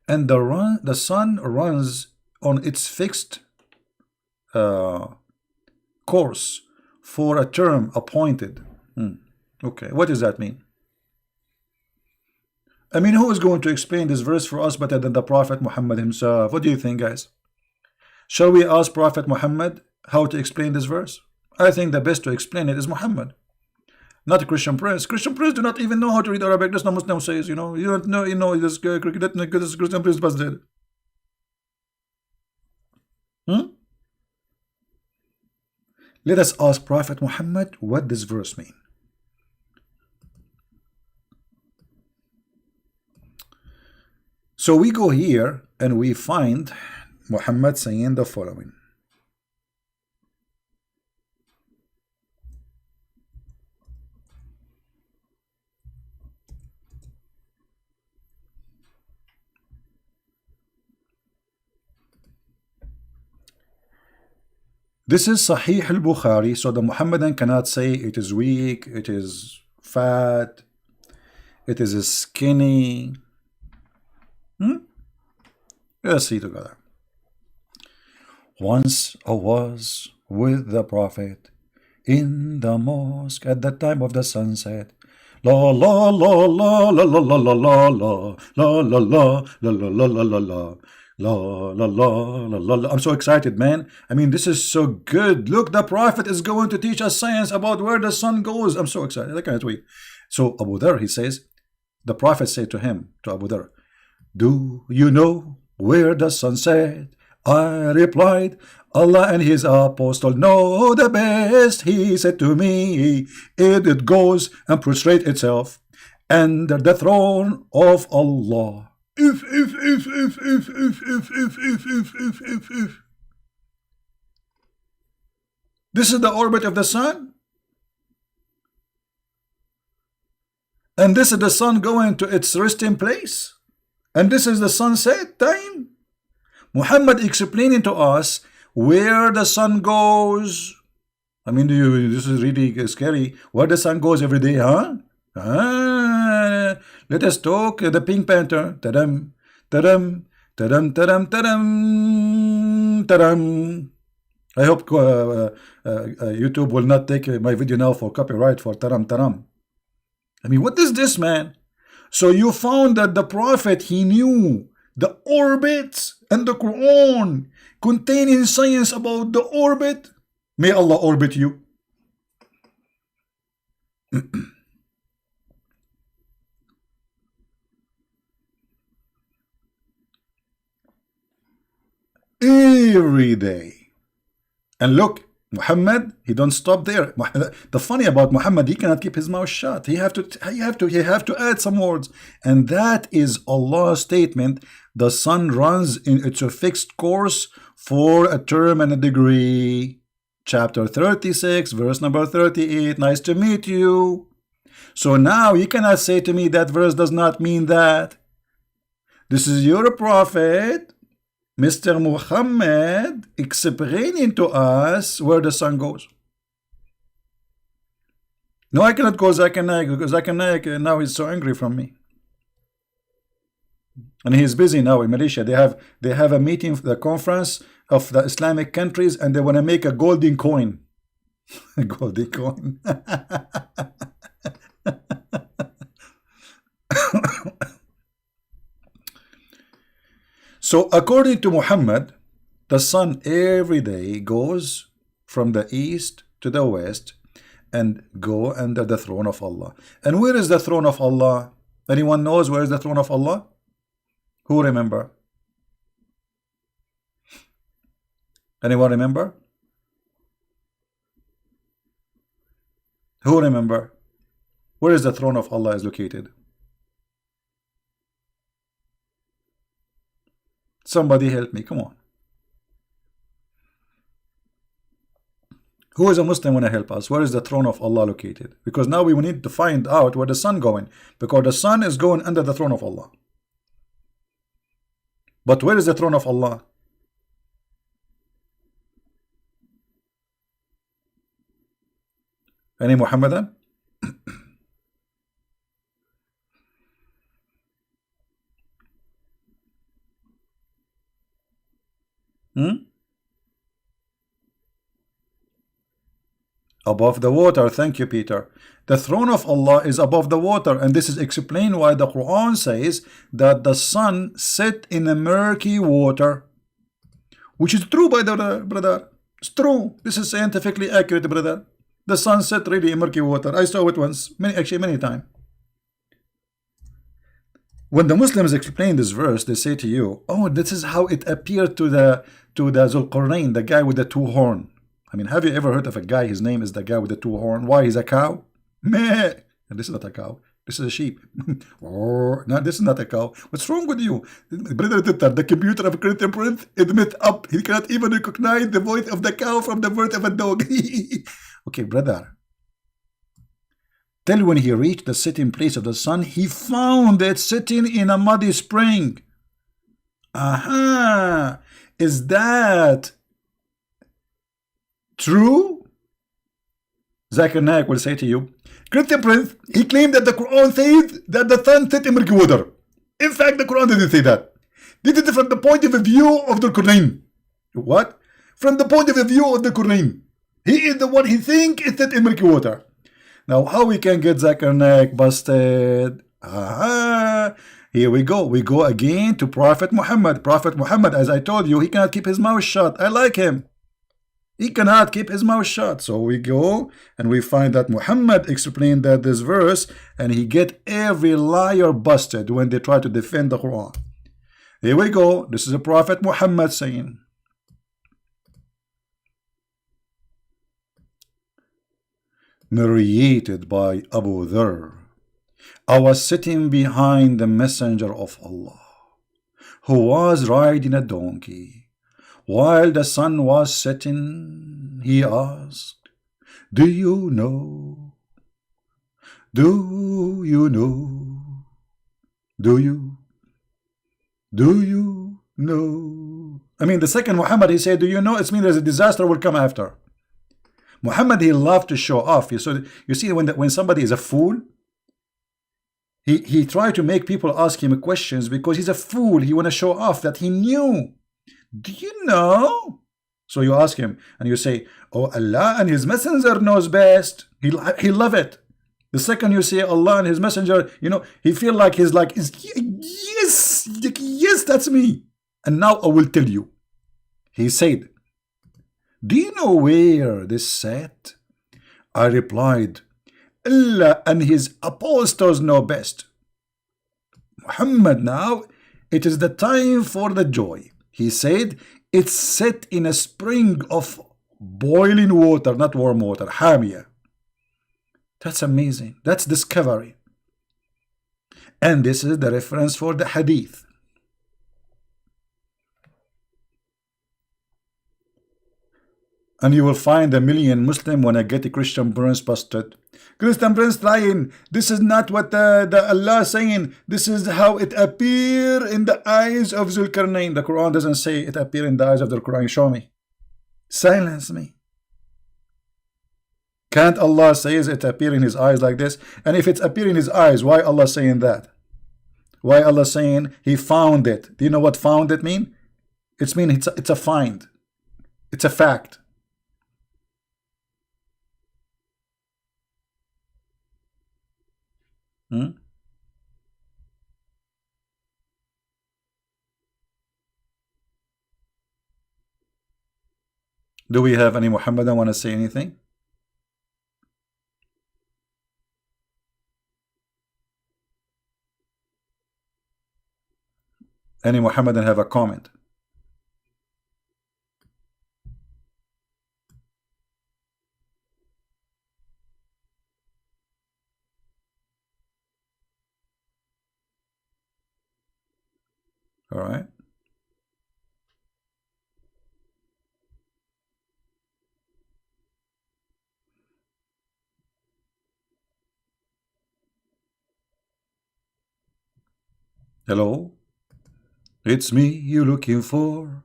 Speaker 1: And the sun runs on its fixed course for a term appointed. Okay, what does that mean? I mean, who is going to explain this verse for us better than the Prophet Muhammad himself? What do you think, guys? Shall we ask Prophet Muhammad how to explain this verse? I think the best to explain it is Muhammad, not a Christian Prince. Christian Prince do not even know how to read Arabic. That's not Muslim says, you know. You don't know, you know, this Christian Prince was dead. Let us ask Prophet Muhammad what this verse mean. So we go here and we find Muhammad saying the following. This is Sahih al-Bukhari, so the Muhammadan cannot say it is weak, it is fat, it is skinny. Let's see together. Once I was with the Prophet in the mosque at the time of the sunset. La la la la la la la la la la la la la la la la la la la. La la la la la. I'm so excited, man. I mean, this is so good. Look, the Prophet is going to teach us science about where the sun goes. I'm so excited. I can't wait. So Abu Dhar, he says, the Prophet said to him, to Abu Dhar, do you know where the sun set? I replied, Allah and his apostle know the best. He said to me, it goes and prostrate itself under the throne of Allah. If. This is the orbit of the sun. And this is the sun going to its resting place. And this is the sunset time. Muhammad explaining to us where the sun goes. I mean, this is really scary. Where the sun goes every day, huh? Let us talk the Pink Panther. Tadam, tadam, tadam, tadam, tadam, tadam. I hope YouTube will not take my video now for copyright for taram taram. I mean, what is this, man? So you found that the Prophet, he knew the orbits and the Quran containing science about the orbit. May Allah orbit you. Every day. And look, Muhammad, he don't stop there. The funny about Muhammad, he cannot keep his mouth shut. He have to add some words. And that is Allah's statement. The sun runs in its fixed course for a term and a degree. Chapter 36, verse number 38. Nice to meet you. So now you cannot say to me that verse does not mean that. This is your prophet, Mr. Muhammad, explaining to us where the sun goes. No, I cannot call Zakir Naik because Zakir Naik now is so angry from me. And he is busy now in Malaysia. They have a meeting, the conference of the Islamic countries, and they want to make a golden coin. A golden coin. So according to Muhammad, the sun every day goes from the east to the west and go under the throne of Allah. And where is the throne of Allah? Anyone knows where is the throne of Allah? Who remember? Anyone remember? Who remember? Where is the throne of Allah is located? Somebody help me, come on. Who is a Muslim want to help us? Where is the throne of Allah located? Because now we need to find out where the sun going. Because the sun is going under the throne of Allah. But where is the throne of Allah? Any Muhammadan? Above the water. Thank you, Peter. The throne of Allah is above the water, and this is explained why the Quran says that the sun set in a murky water, which is true, by the brother. It's true. This is scientifically accurate, brother. The sun set really in murky water. I saw it once, many times. When the Muslims explain this verse, they say to you, "Oh, this is how it appeared to the Zulqarnain, the guy with the two horn." I mean, have you ever heard of a guy? His name is the guy with the two horn. Why? He's a cow. Meh. This is not a cow. This is a sheep. Oh, no, this is not a cow. What's wrong with you, brother? The computer of Christian Prince admit up. He cannot even recognize the voice of the cow from the voice of a dog. Okay, brother. Till when he reached the sitting place of the sun, he found it sitting in a muddy spring. Aha! Is that true? Zakir Naik will say to you, Christian Prince, he claimed that the Quran says that the sun set in murky water. In fact, the Quran didn't say that. This is from the point of view of the Quran. What? From the point of view of the Quran. He is the one he thinks is set in murky water. Now, how we can get Zakir Naik busted? Aha! Here we go. We go again to Prophet Muhammad. Prophet Muhammad, as I told you, he cannot keep his mouth shut. I like him. He cannot keep his mouth shut. So we go and we find that Muhammad explained that this verse, and he get every liar busted when they try to defend the Quran. Here we go. This is a Prophet Muhammad saying, narrated by Abu Dharr, I was sitting behind the messenger of Allah, who was riding a donkey. While the sun was setting, he asked, Do you know? Do you know? Do you? Do you know? I mean, the second Muhammad, he said, do you know? It means there's a disaster will come after. Muhammad, he loved to show off. So you see, when somebody is a fool, he tried to make people ask him questions because he's a fool. He want to show off that he knew. Do you know? So you ask him and you say, oh, Allah and his messenger knows best. He love it. The second you say Allah and his messenger, you know, he feel like he's like, yes, that's me. And now I will tell you. He said, do you know where this sat? I replied, Allah and his apostles know best. Muhammad, now it is the time for the joy. He said, it's set in a spring of boiling water, not warm water, hamia. That's amazing. That's discovery. And this is the reference for the hadith. And you will find a million Muslim when I get a Christian Prince busted. Christian Prince lying. This is not what the Allah saying. This is how it appear in the eyes of Zulkarnain. The Quran doesn't say it appear in the eyes of the Quran. Show me. Silence me. Can't Allah says it appear in his eyes like this? And if it's appear in his eyes, why Allah saying that? Why Allah saying he found it? Do you know what found it mean? It's mean it's a find. It's a fact. Do we have any Muhammadan want to say anything? Any Muhammadan have a comment? All right. Hello? It's me you looking for.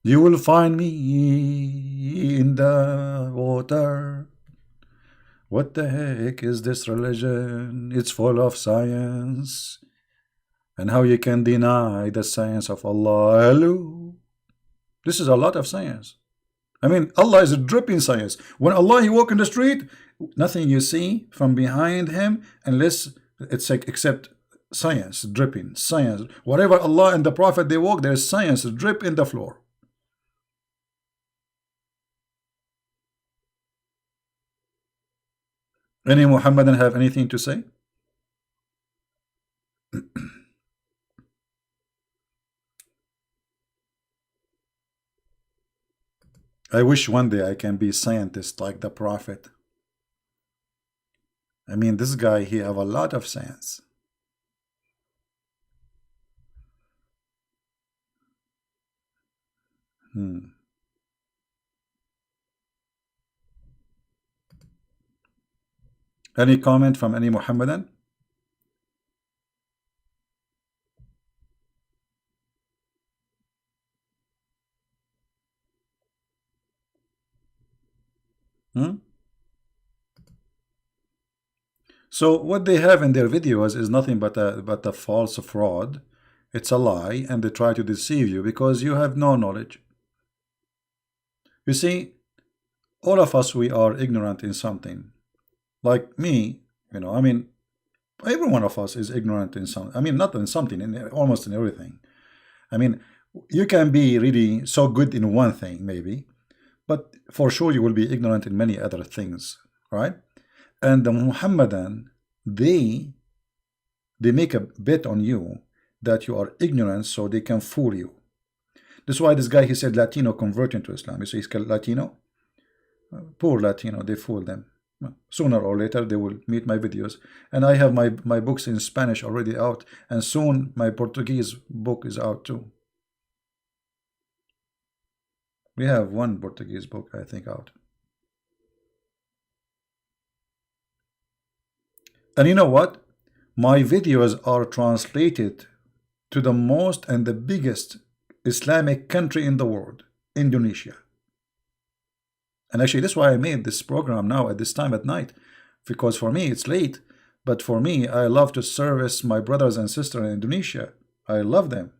Speaker 1: You will find me in the water. What the heck is this religion? It's full of science. And how you can deny the science of Allah? Hello? This is a lot of science. I mean, Allah is a dripping science. When Allah, he walk in the street, nothing you see from behind him unless it's like except science, dripping, science. Whatever Allah and the Prophet they walk, there's science drip in the floor. Any Muhammadan have anything to say? I wish one day I can be a scientist like the Prophet. I mean, this guy, he have a lot of sense. Hmm. Any comment from any Muhammadan? Hmm? So what they have in their videos is nothing but a false fraud. It's a lie, and they try to deceive you because you have no knowledge. You see, all of us, we are ignorant in something. Like me, I mean, every one of us is ignorant in some. I mean, not in something, in almost in everything. I mean, you can be really so good in one thing, maybe, but for sure you will be ignorant in many other things, right? And the Muhammadan, they make a bet on you that you are ignorant so they can fool you. That's why this guy, he said Latino convert into Islam. You see, he's called Latino. Poor Latino, they fool them. Sooner or later they will meet my videos, and I have my books in Spanish already out, and soon my Portuguese book is out too. We have one Portuguese book, I think, out. And you know what? My videos are translated to the most and the biggest Islamic country in the world, Indonesia. And actually, that's why I made this program now at this time at night, because for me it's late, but for me, I love to service my brothers and sisters in Indonesia. I love them.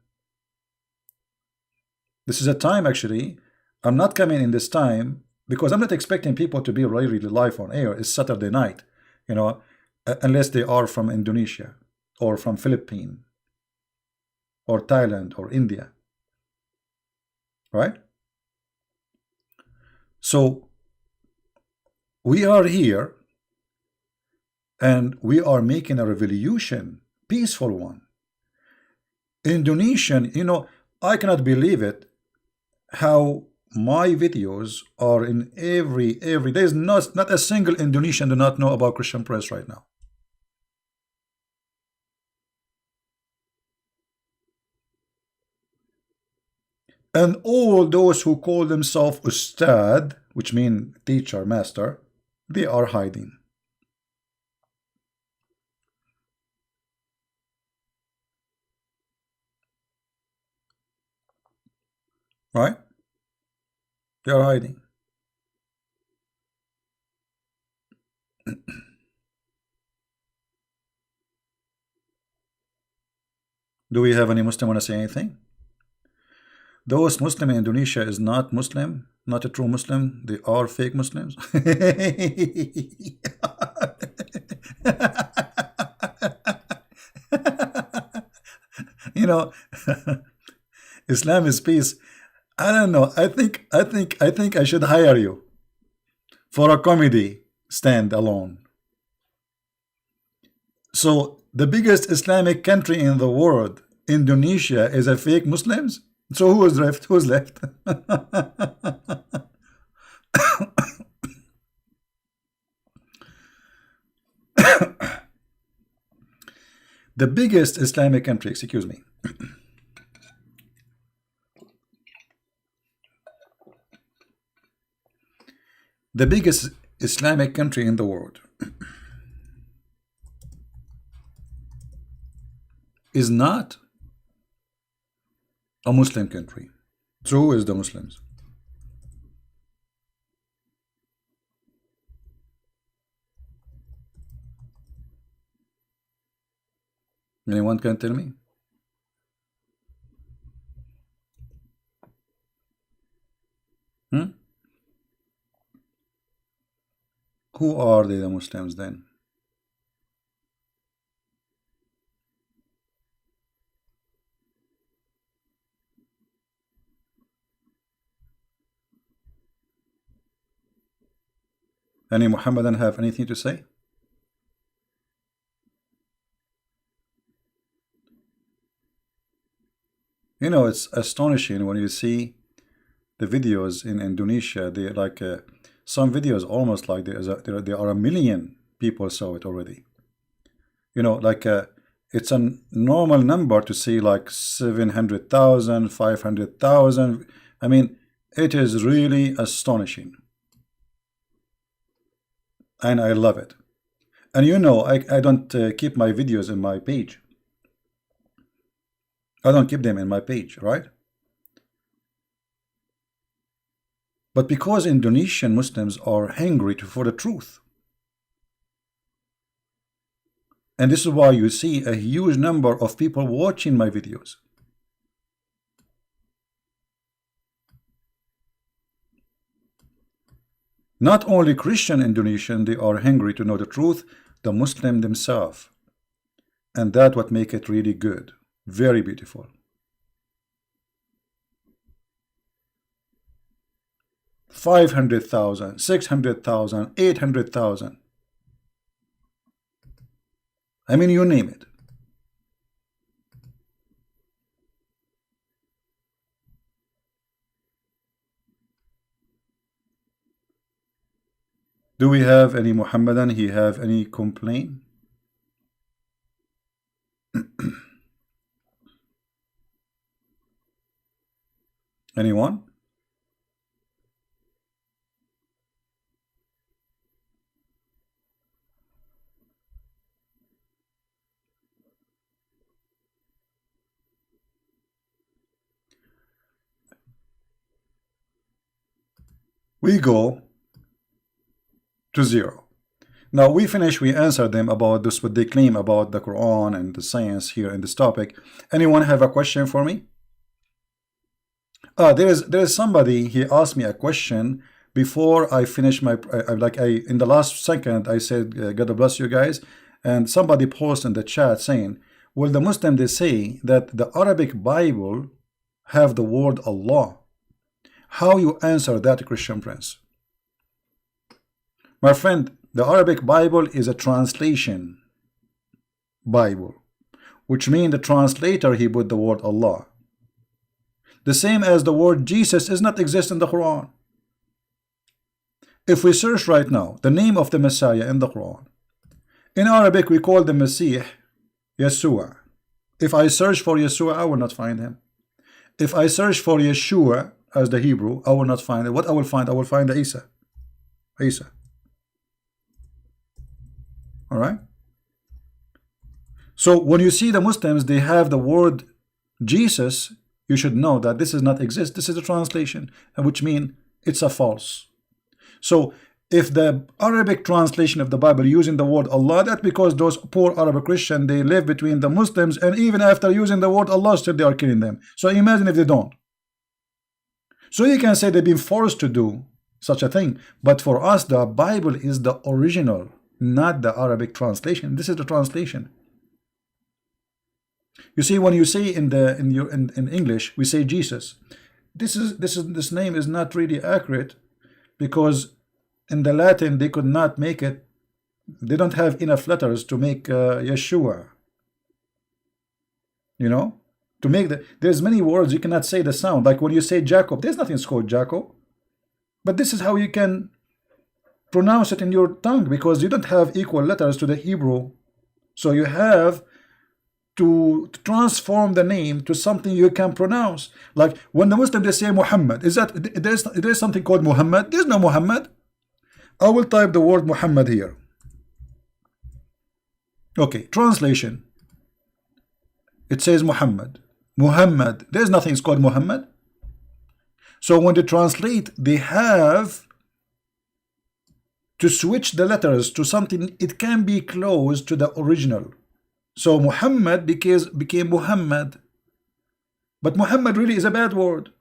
Speaker 1: This is a time, actually, I'm not coming in this time because I'm not expecting people to be really live on air. It's Saturday night, you know, unless they are from Indonesia or from Philippines or Thailand or India, right? So we are here and we are making a revolution, peaceful one. Indonesian, I cannot believe it, how my videos are in every there's not a single Indonesian do not know about Christian Press right now. And all those who call themselves Ustad, which mean teacher, master, they are hiding. Right? They are hiding. Do we have any Muslim want to say anything? Those Muslim in Indonesia is not Muslim, not a true Muslim. They are fake Muslims. you know, Islam is peace. I don't know. I think I should hire you for a comedy stand alone. So the biggest Islamic country in the world, Indonesia, is a fake Muslims. So who is left? Who's left? The biggest Islamic country, excuse me. The biggest Islamic country in the world is not a Muslim country. True is the Muslims. Anyone can tell me? Hmm? Who are they, the Muslims then? Any Muhammadan have anything to say? You know, it's astonishing when you see the videos in Indonesia. They like some videos almost like there are a million people saw it already. You know, like it's a normal number to see like 700,000, 500,000. I mean, it is really astonishing, and I love it. And you know, I don't keep my videos in my page. I don't keep them in my page, right? But because Indonesian Muslims are hungry for the truth, and this is why you see a huge number of people watching my videos. Not only Christian Indonesian, they are hungry to know the truth, the Muslim themselves. And that's what make it really good. Very beautiful. 500,000, 600,000, 800,000. I mean, you name it. Do we have any Muhammadan? He have any complaint? Anyone? We go to zero. Now we finish, we answer them about this, what they claim about the Quran and the science here in this topic. Anyone have a question for me? There is somebody, he asked me a question before I finish my in the last second I said God bless you guys, and somebody posted in the chat saying, well, the Muslim, they say that the Arabic Bible have the word Allah. How you answer that, Christian Prince? My friend, the Arabic Bible is a translation Bible, which means the translator, he put the word Allah. The same as the word Jesus does not exist in the Quran. If we search right now the name of the Messiah in the Quran, in Arabic we call the Messiah Yeshua. If I search for Yeshua, I will not find him. If I search for Yeshua as the Hebrew, I will not find it. What I will find? I will find the Isa. All right. So when you see the Muslims, they have the word Jesus, you should know that this does not exist. This is a translation, which means it's a false. So if the Arabic translation of the Bible using the word Allah, that's because those poor Arab Christians, they live between the Muslims, and even after using the word Allah, still they are killing them. So imagine if they don't. So you can say they've been forced to do such a thing. But for us, the Bible is the original, not the Arabic translation. This is the translation. You see, when you say in English, we say Jesus. This name is not really accurate, because in the Latin they could not make it. They don't have enough letters to make Yeshua. You know, to make there's many words you cannot say the sound. Like when you say Jacob, there's nothing called Jacob. But this is how you can pronounce it in your tongue, because you don't have equal letters to the Hebrew. So you have to transform the name to something you can pronounce. Like when the Muslims, they say Muhammad, is that there's something called Muhammad? There's no Muhammad. I will type the word Muhammad here. Okay, translation. It says Muhammad. Muhammad. There's nothing called Muhammad. So when they translate, they have to switch the letters to something it can be close to the original. So Muhammad became Muhammad. But Muhammad really is a bad word.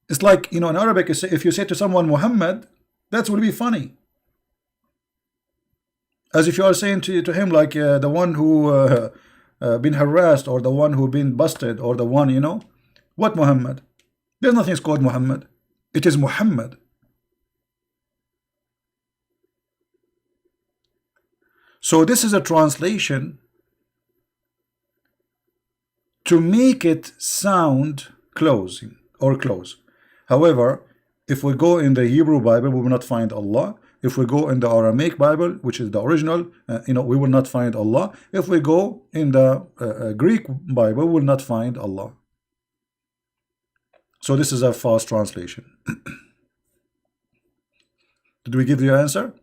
Speaker 1: It's like, you know, in Arabic, if you say to someone Muhammad, that will be funny. As if you are saying to him, like the one who been harassed, or the one who been busted, or the one, you know. What Muhammad? There's nothing called Muhammad. It is Muhammad. So this is a translation to make it sound closing or close. However, if we go in the Hebrew Bible, we will not find Allah. If we go in the Aramaic Bible, which is the original, we will not find Allah. If we go in the Greek Bible, we will not find Allah. So this is a false translation. Did we give you the answer?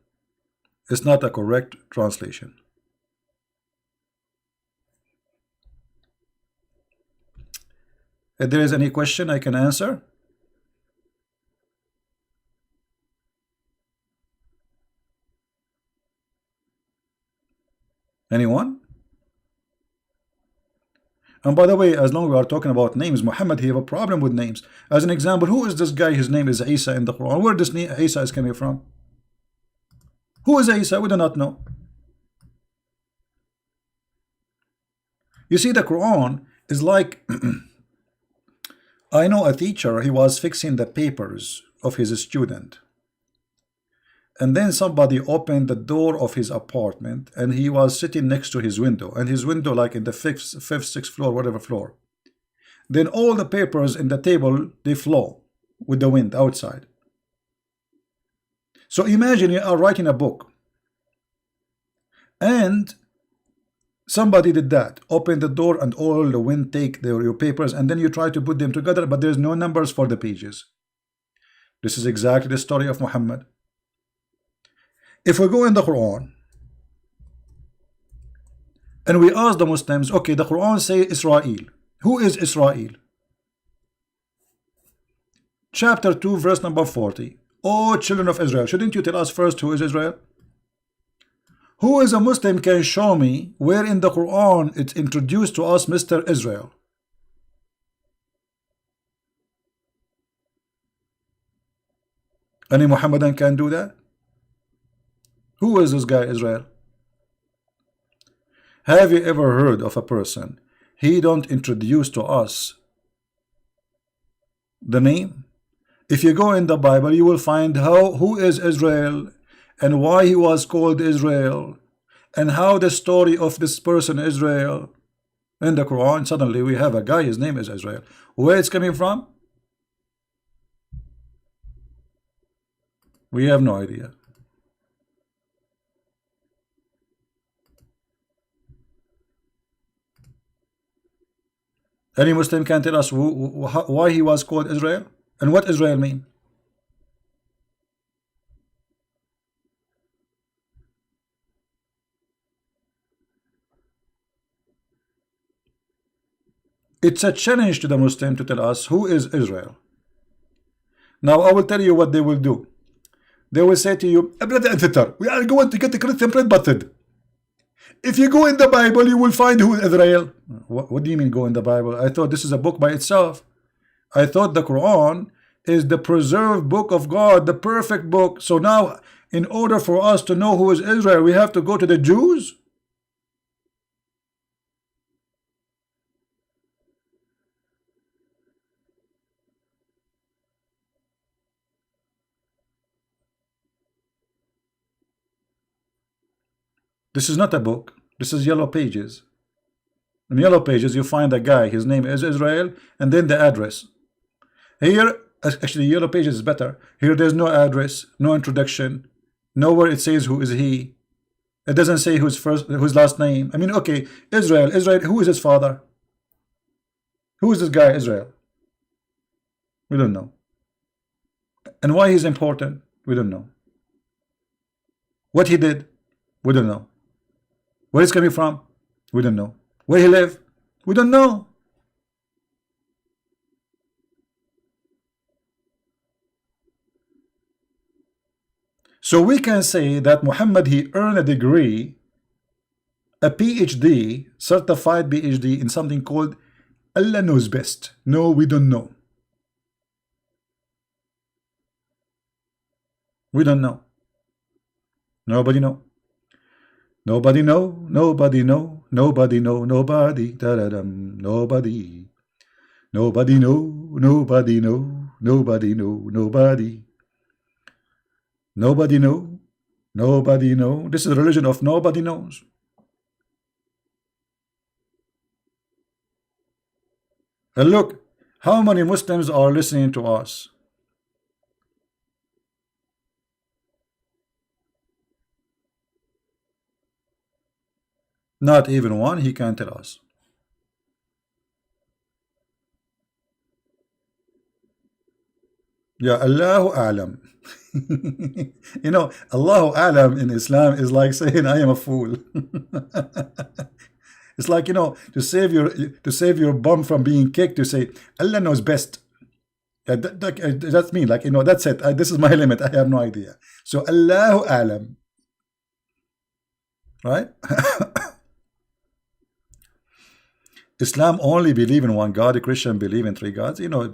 Speaker 1: It's not a correct translation. If there is any question, I can answer. Anyone? And by the way, as long as we are talking about names, Muhammad, he have a problem with names. As an example, who is this guy? His name is Isa in the Quran. Where does Isa is coming from? Who is Isa? We do not know. You see, the Quran is like I know a teacher, he was fixing the papers of his student. And then somebody opened the door of his apartment and he was sitting next to his window. And his window like in the fifth, sixth floor, whatever floor. Then all the papers in the table, they flow with the wind outside. So imagine you are writing a book. And somebody did that. Open the door and all the wind take your papers. And then you try to put them together, but there's no numbers for the pages. This is exactly the story of Muhammad. If we go in the Quran and we ask the Muslims, okay, the Quran says Israel. Who is Israel? Chapter 2, verse number 40. Oh, children of Israel, shouldn't you tell us first who is Israel? Who is a Muslim can show me where in the Quran it's introduced to us Mr. Israel? Any Muhammadan can do that? Who is this guy Israel? Have you ever heard of a person he don't introduce to us the name? If you go in the Bible, you will find who is Israel and why he was called Israel and how the story of this person Israel. In the Quran, suddenly we have a guy, his name is Israel. Where it's coming from? We have no idea. Any Muslim can tell us why he was called Israel and what Israel mean? It's a challenge to the Muslim to tell us who is Israel. Now I will tell you what they will do. They will say to you, we are going to get the Christian bread buttered. If you go in the Bible, you will find who is Israel. What do you mean go in the Bible? I thought this is a book by itself. I thought the Quran is the preserved book of God, the perfect book. So now, in order for us to know who is Israel, we have to go to the Jews? This is not a book. This is yellow pages. In yellow pages, you find a guy. His name is Israel, and then the address. Here, actually, yellow pages is better. Here, there's no address, no introduction, nowhere it says who is he. It doesn't say whose last name. I mean, okay, Israel. Who is his father? Who is this guy, Israel? We don't know. And why he's important? We don't know. What he did? We don't know. Where he's coming from? We don't know. Where he live? We don't know. So we can say that Muhammad, he earned a degree, a PhD, certified PhD in something called Allah knows best. No, we don't know. We don't know. Nobody know. Nobody know. Nobody know. Nobody know. Nobody. Da-da-dum. Nobody. Nobody know. Nobody know. Nobody know. Nobody. Nobody know. Nobody know. This is the religion of nobody knows. And look, how many Muslims are listening to us? Not even one. He can't tell us. Yeah, Allahu A'lam. You know, Allahu A'lam in Islam is like saying I am a fool. It's like, you know, to save your bum from being kicked, to say Allah knows best. That's me. Like, you know, that's it. This is my limit. I have no idea. So Allahu A'lam, right? Islam only believe in one God. A Christian believe in three gods. You know,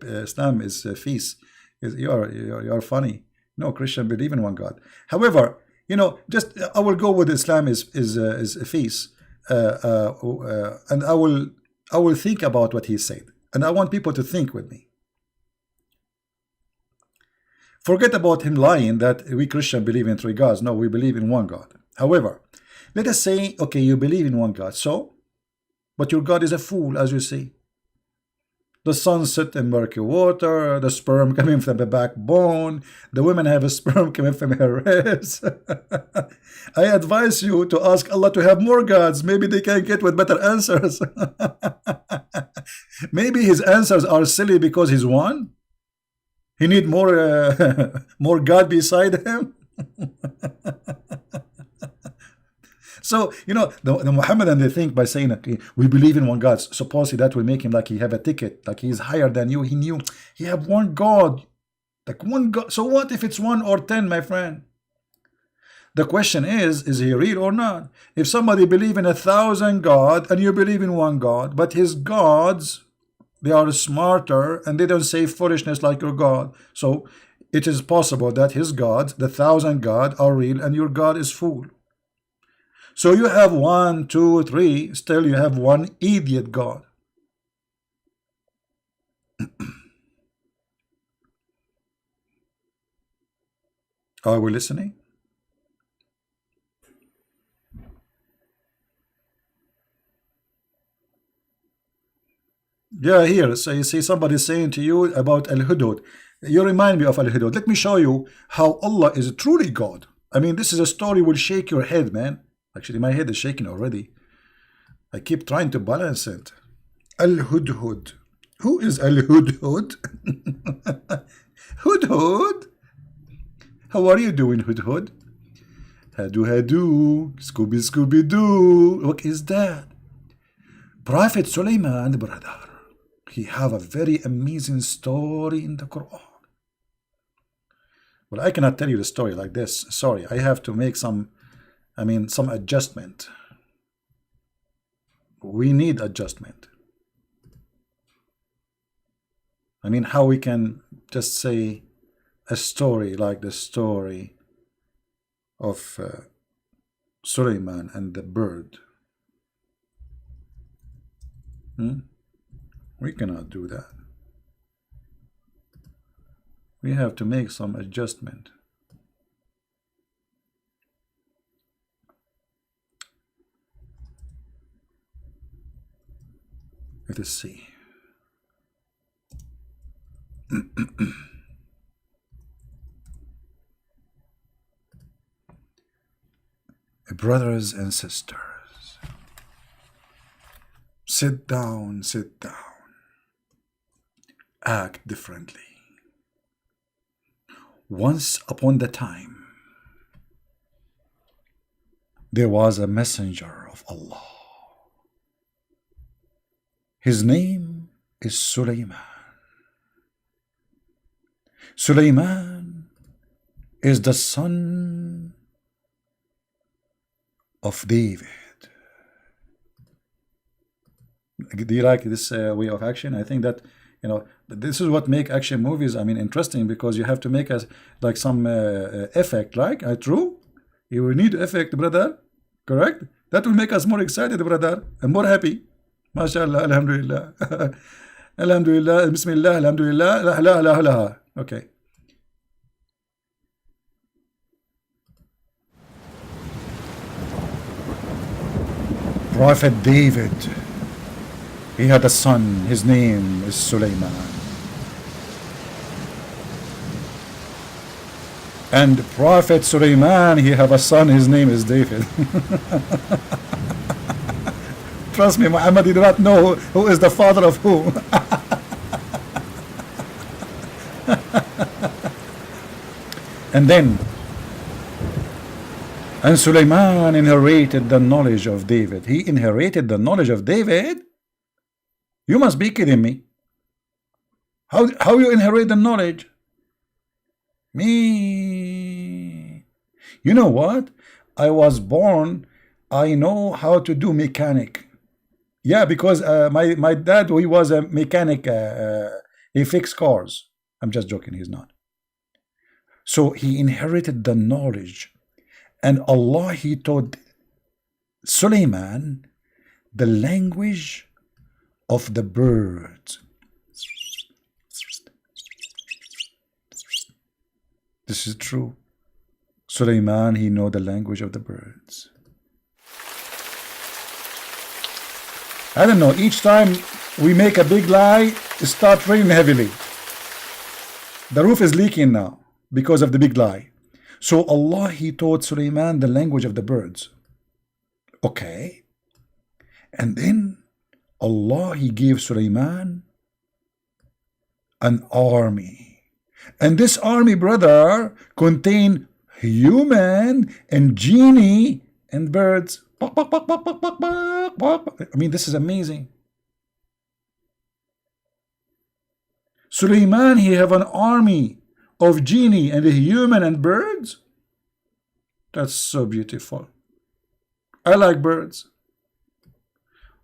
Speaker 1: Islam is feast. You're funny. No, Christian believe in one God. However, you know, just I will go with Islam is a feast, and I will think about what he said, and I want people to think with me. Forget about him lying that we Christian believe in three gods. No, we believe in one God. However, let us say, okay, you believe in one God, so, but your God is a fool, as you say. The sun set in murky water, the sperm coming from the backbone, the women have a sperm coming from her ribs. I advise you to ask Allah to have more gods. Maybe they can get with better answers. Maybe his answers are silly because he's one. He need more God beside him. So, you know, the Muhammadan, they think by saying, okay, we believe in one God, supposedly that will make him like he have a ticket, like he's higher than you. He knew he have one God, like one God. So what if it's 1 or 10, my friend? The question is he real or not? If somebody believe in 1,000 God and you believe in one God, but his gods, they are smarter and they don't say foolishness like your God. So it is possible that his gods, the 1,000 God, are real and your God is fool. So you have 1, 2, 3, still you have one idiot God. Are we listening? Yeah, here, so you see somebody saying to you about Al-Hudud. You remind me of Al-Hudud. Let me show you how Allah is truly God. I mean, this is a story will shake your head, man. Actually, my head is shaking already. I keep trying to balance it. Al-Hudhud. Who is Al-Hudhud? Hudhud? How are you doing, Hudhud? Hadu hadu, Scooby Scooby Doo. What is that? Prophet Sulaiman, brother. He have a very amazing story in the Quran. Well, I cannot tell you the story like this. Sorry, I have to make some adjustment. We need adjustment. I mean, how we can just say a story like the story of Suleiman and the bird. We cannot do that. We have to make some adjustment. Let us see. Brothers and sisters, sit down, sit down. Act differently. Once upon the time, there was a messenger of Allah. His name is Sulaiman. Sulaiman is the son of David. Do you like this way of action? I think that, you know, this is what make action movies, I mean, interesting, because you have to make us like some effect, like true. You will need effect, brother. Correct? That will make us more excited, brother, and more happy. MashaAllah, Alhamdulillah. Alhamdulillah, Bismillah, Alhamdulillah, la la la la. Okay. Prophet David He had a son. His name is Sulaiman. And Prophet Sulaiman, he have a son. His name is David. Trust me, Muhammad, you do not know who is the father of who. And then, and Sulaiman inherited the knowledge of David. He inherited the knowledge of David? You must be kidding me. How you inherit the knowledge? Me. You know what? I was born, I know how to do mechanic. Yeah, because my dad, he was a mechanic. He fixed cars. I'm just joking, he's not. So he inherited the knowledge. And Allah, he taught Sulaiman the language of the birds. This is true. Sulaiman, he know the language of the birds. I don't know, each time we make a big lie, it starts raining heavily. The roof is leaking now because of the big lie. So Allah, he taught Sulaiman the language of the birds. Okay. And then Allah, he gave Sulaiman an army. And this army, brother, contained human and genie and birds. I mean, this is amazing. Sulaiman, he have an army of genie and human and birds. That's so beautiful. I like birds.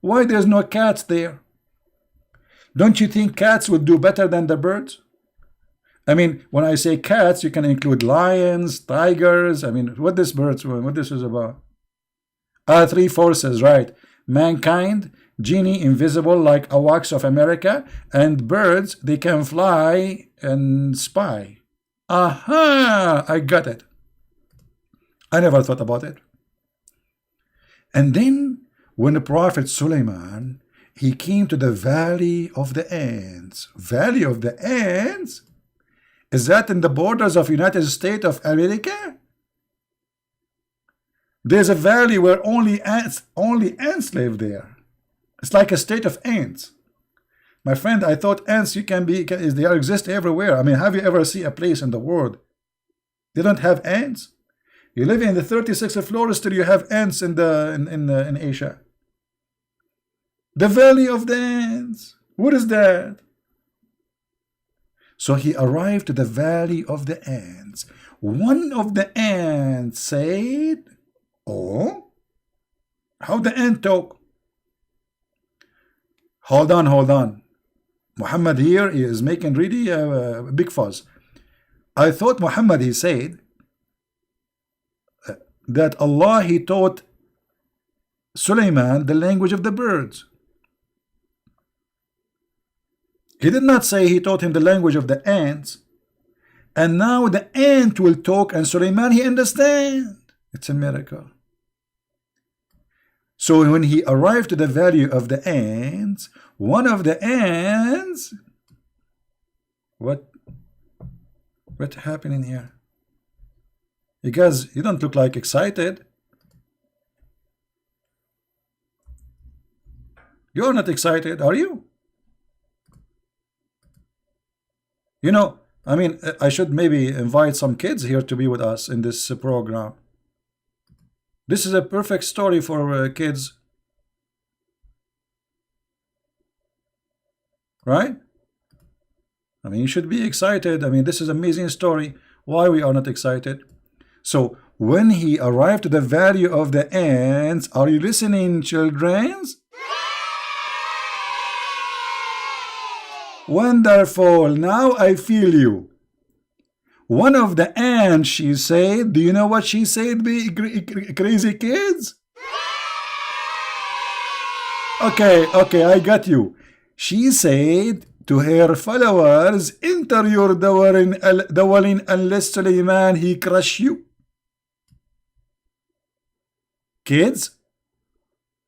Speaker 1: Why there's no cats there? Don't you think cats would do better than the birds? I mean, when I say cats, you can include lions, tigers. I mean, what this is about? Three forces, right? Mankind, genie, invisible like a wax of America, and birds, they can fly and spy. Aha! I got it. I never thought about it. And then, when the Prophet Sulaiman, he came to the Valley of the Ants. Valley of the Ants? Is that in the borders of United States of America? There's a valley where only ants live there. It's like a state of ants. My friend, I thought ants they exist everywhere. I mean, have you ever seen a place in the world they don't have ants? You live in the 36th floor, still you have ants in Asia. The Valley of the Ants. What is that? So he arrived to the Valley of the Ants. One of the ants said, "Oh, how the ant talk?" Hold on. Muhammad here is making really a big fuss. I thought Muhammad, he said that Allah, he taught Sulaiman the language of the birds. He did not say he taught him the language of the ants. And now the ant will talk and Sulaiman, he understand. It's a miracle. So when he arrived to the Valley of the Ants, one of the ants, what happening here? You guys, you don't look like excited. You're not excited, are you? You know, I mean, I should maybe invite some kids here to be with us in this program. This is a perfect story for kids. Right? I mean, you should be excited. I mean, this is an amazing story. Why we are not excited? So, when he arrived to the Valley of the Ants, are you listening, children? Wonderful. Now I feel you. One of the ants, she said, do you know what she said, crazy kids? Okay, I got you. She said to her followers, enter your dwelling unless Sulaiman, he crush you. Kids,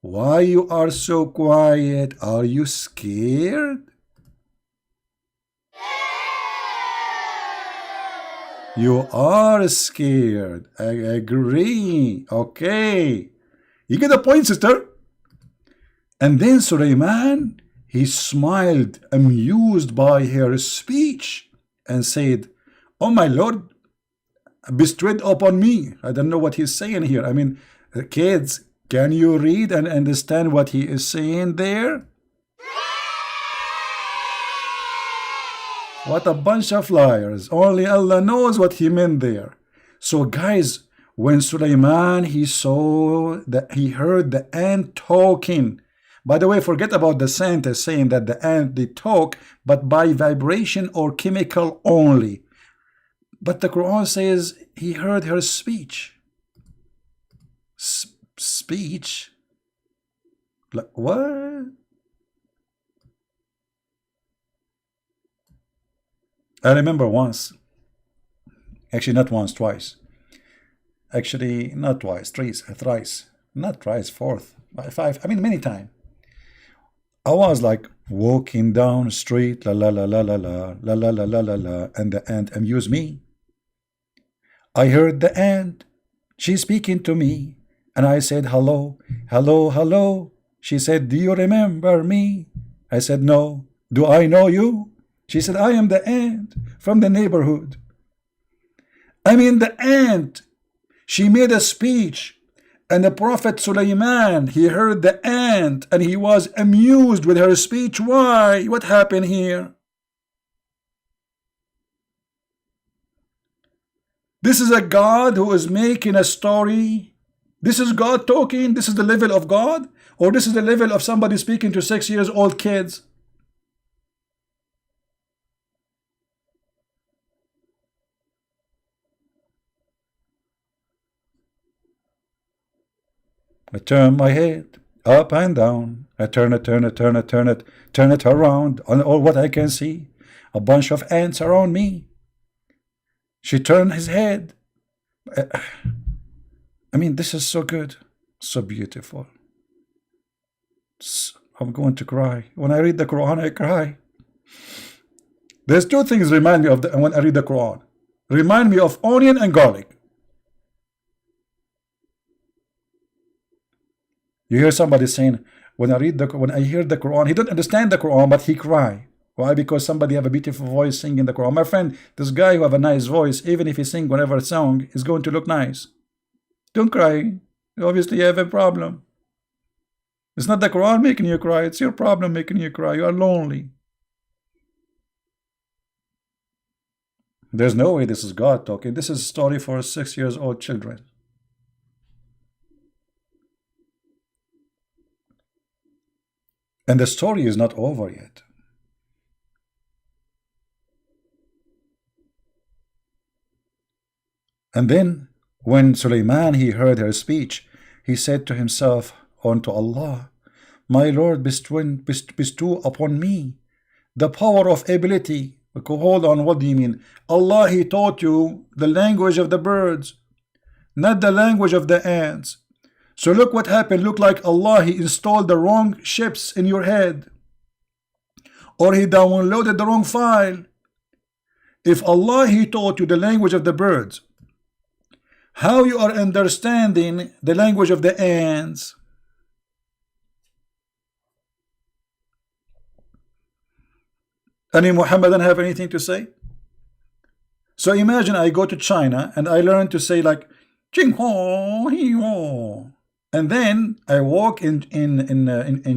Speaker 1: Why you are so quiet? Are you scared? You are scared. I agree. Okay. You get the point, sister. And then Sulaiman, he smiled, amused by her speech, and said, "Oh my Lord, bestow upon me." I don't know what he's saying here. I mean, kids, can you read and understand what he is saying there? What a bunch of liars. Only Allah knows what he meant there. So guys, when Sulaiman, he saw that, he heard the ant talking. By the way, forget about the scientists saying that the ant, they talk, but by vibration or chemical only. But the Quran says he heard her speech. Speech? Like, what? I remember once, actually not once, twice. Actually, not twice, thrice, not twice, fourth, five, I mean many times. I was like walking down the street, la la la la la la la la la la la la, and the ant amused me. I heard the ant, she's speaking to me, and I said, "Hello, hello, hello." She said, "Do you remember me?" I said, "No." "Do I know you?" She said, "I am the ant from the neighborhood." I mean, the ant, she made a speech, and the Prophet Sulaiman, he heard the ant, and he was amused with her speech. Why? What happened here? This is a God who is making a story. This is God talking. This is the level of God, or this is the level of somebody speaking to 6 years old kids. I turn my head up and down. I turn it, turn it, turn it, turn it, turn it around. On all what I can see, a bunch of ants around me. She turned his head. I mean, this is so good, so beautiful. I'm going to cry. When I read the Quran, I cry. There's two things remind me of when I read the Quran. Remind me of onion and garlic. You hear somebody saying, when I hear the Quran, he don't understand the Quran, but he cry. Why? Because somebody have a beautiful voice singing the Quran. My friend, this guy who have a nice voice, even if he sing whatever song, is going to look nice. Don't cry. Obviously, you have a problem. It's not the Quran making you cry. It's your problem making you cry. You are lonely. There's no way this is God talking. This is a story for 6 years old children. And the story is not over yet. And then, when Sulaiman, he heard her speech, he said to himself, unto Allah, "My Lord, bestow upon me the power of ability." Hold on, what do you mean? Allah, he taught you the language of the birds, not the language of the ants. So look what happened. Look like Allah, he installed the wrong chips in your head, or he downloaded the wrong file. If Allah, he taught you the language of the birds, how you are understanding the language of the ants? Any Muhammadan have anything to say? So imagine I go to China and I learn to say like Jing Ho He Ho, and then I walk in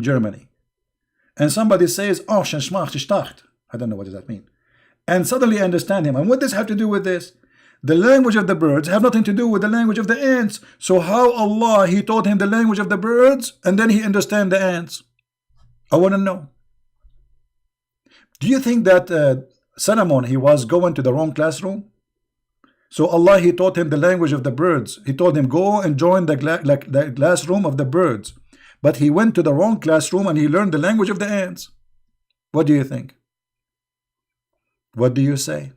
Speaker 1: Germany, and somebody says oh I don't know what does that mean, and suddenly I understand him. And what does have to do with this? The language of the birds have nothing to do with the language of the ants. So how Allah, he taught him the language of the birds and then he understand the ants? I want to know. Do you think that Solomon, he was going to the wrong classroom? So Allah, he taught him the language of the birds. He told him go and join the classroom of the birds, but he went to the wrong classroom and he learned the language of the ants. What do you think? What do you say?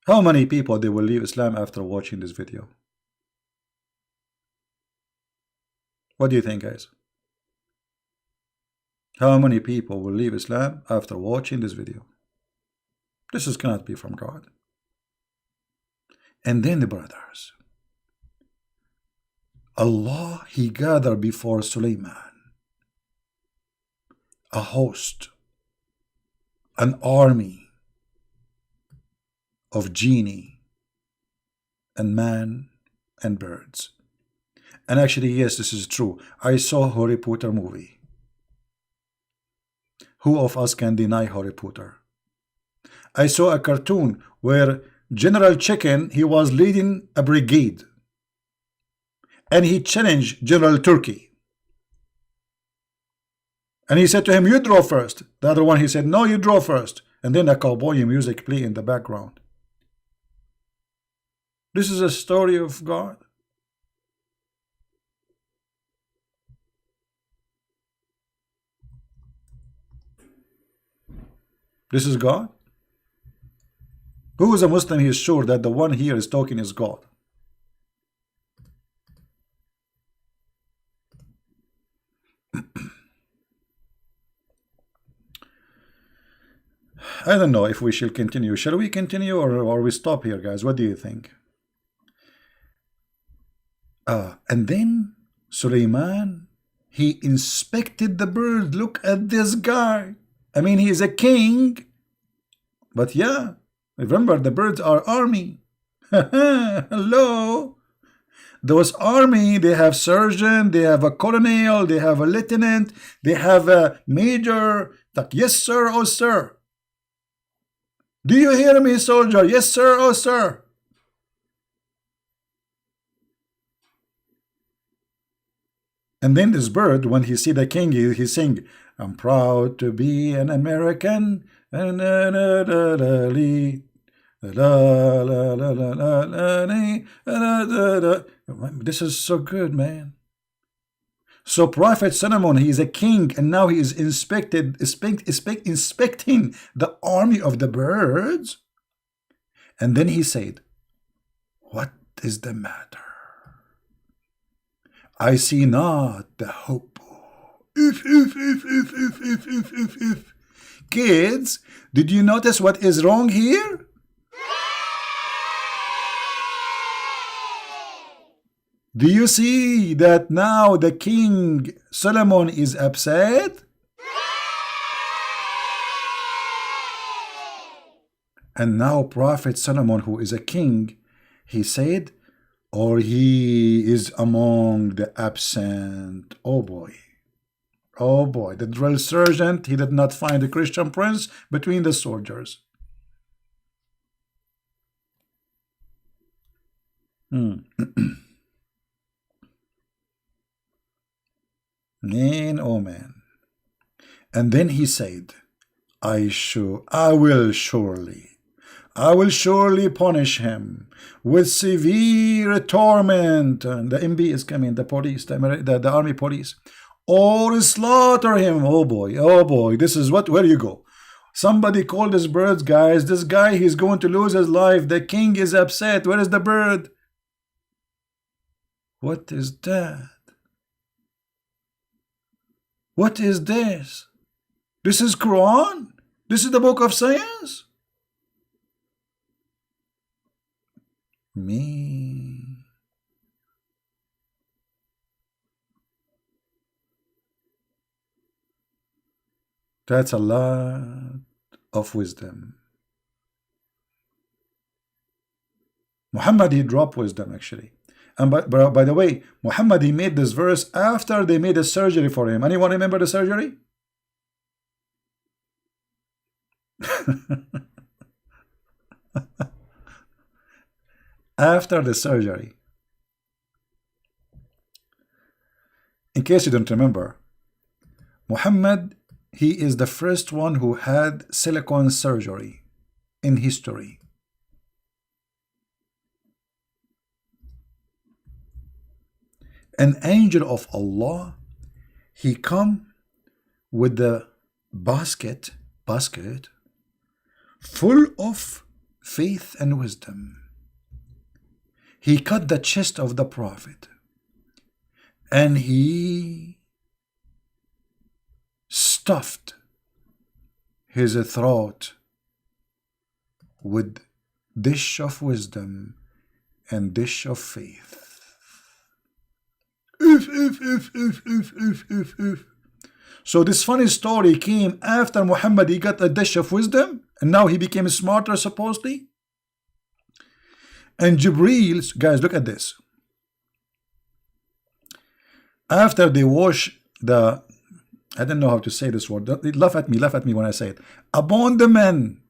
Speaker 1: How many people they will leave Islam after watching this video? What do you think, guys? How many people will leave Islam after watching this video? This is cannot be from God. And then the brothers, Allah, He gathered before Sulaiman a host, an army of genie and man and birds. And actually, yes, this is true. I saw Harry Potter movie. Who of us can deny Harry Potter? I saw a cartoon where General Chicken, he was leading a brigade, and he challenged General Turkey. And he said to him, you draw first. The other one, he said, no, you draw first. And then a cowboy music play in the background. This is a story of God. This is God. Who is a Muslim? He is sure that the one here is talking is God. I don't know if we shall continue. Shall we continue or we stop here, guys? What do you think? And then Sulaiman, he inspected the bird. Look at this guy. I mean, he is a king. But yeah, remember, the birds are army. Hello. Those army, they have surgeon, they have a colonel, they have a lieutenant, they have a major. Like, yes, sir, oh, sir. Do you hear me, soldier? Yes, sir, oh, sir. And then this bird, when he see the king, he sing, I'm proud to be an American. This is so good, man. So Prophet Solomon, he is a king, and now he is inspecting the army of the birds. And then he said, what is the matter? I see not the hope. If. Kids, did you notice what is wrong here? Do you see that now the king Solomon is upset? And now Prophet Solomon, who is a king, he said, or he is among the absent. Oh boy. Oh boy. The drill sergeant, he did not find the Christian prince between the soldiers. Man, oh man. And then he said, I will surely punish him with severe torment. And the MB is coming, the police, the army police, or slaughter him. Oh boy, this is where you go. Somebody call this birds, guys. This guy, he's going to lose his life. The king is upset. Where is the bird? What is that? What is this? This is Quran? This is the book of science? Me. That's a lot of wisdom. Muhammad, he dropped wisdom actually. And by the way, Muhammad, he made this verse after they made a surgery for him. Anyone remember the surgery? After the surgery. In case you don't remember, Muhammad, he is the first one who had silicone surgery in history. An angel of Allah, he come with the basket full of faith and wisdom. He cut the chest of the prophet and he stuffed his throat with dish of wisdom and dish of faith. If. So this funny story came after Muhammad. He got a dish of wisdom and now he became smarter supposedly. And Jibreel, guys, look at this. After they wash the, I don't know how to say this word. Laugh at me when I say it. Upon the man,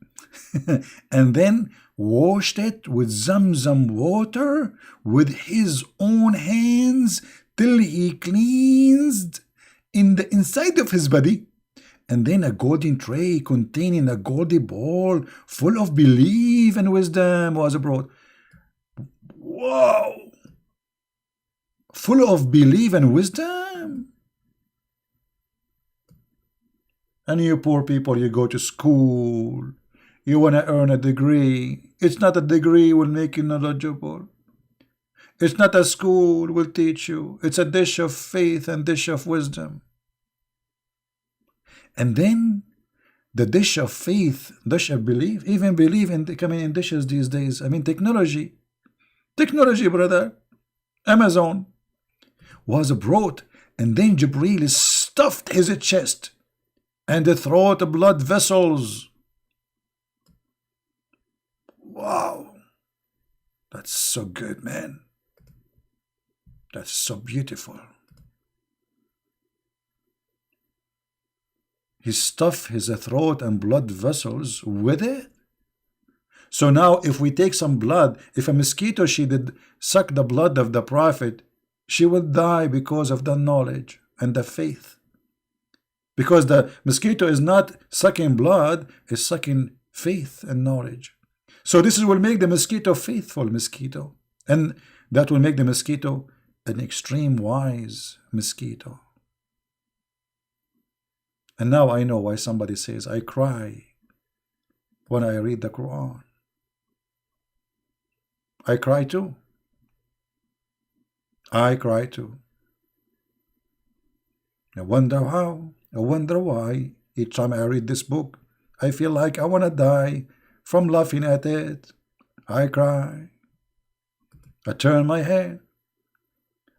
Speaker 1: and then washed it with Zamzam water with his own hands till he cleansed in the inside of his body, and then a golden tray containing a golden bowl full of belief and wisdom was brought. Wow! Full of belief and wisdom. And you poor people, you go to school, you want to earn a degree. It's not a degree will make you knowledgeable. It's not a school will teach you. It's a dish of faith and dish of wisdom. And then the dish of faith, dish of belief, even believe in coming in dishes these days. I mean, technology, brother, Amazon was brought, and then Jibreel stuffed his chest and the throat blood vessels. Wow, that's so good, man. That's so beautiful. He stuffed his throat and blood vessels with it. So now if we take some blood, if a mosquito, she did suck the blood of the prophet, she would die because of the knowledge and the faith. Because the mosquito is not sucking blood, it's sucking faith and knowledge. So this will make the mosquito faithful mosquito. And that will make the mosquito an extreme wise mosquito. And now I know why somebody says, I cry when I read the Quran. I cry too. I cry too. I wonder how, I wonder why. Each time I read this book, I feel like I want to die from laughing at it. I cry. I turn my head.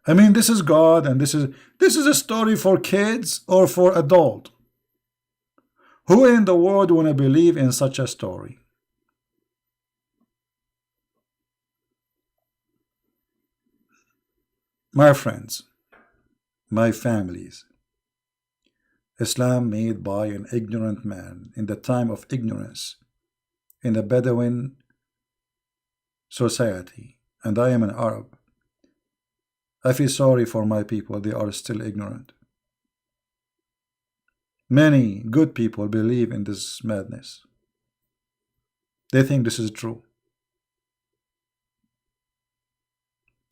Speaker 1: I mean, this is God, and this is a story for kids or for adult. Who in the world want to believe in such a story? My friends, my families, Islam made by an ignorant man in the time of ignorance in a Bedouin society, and I am an Arab. I feel sorry for my people, they are still ignorant. Many good people believe in this madness. They think this is true.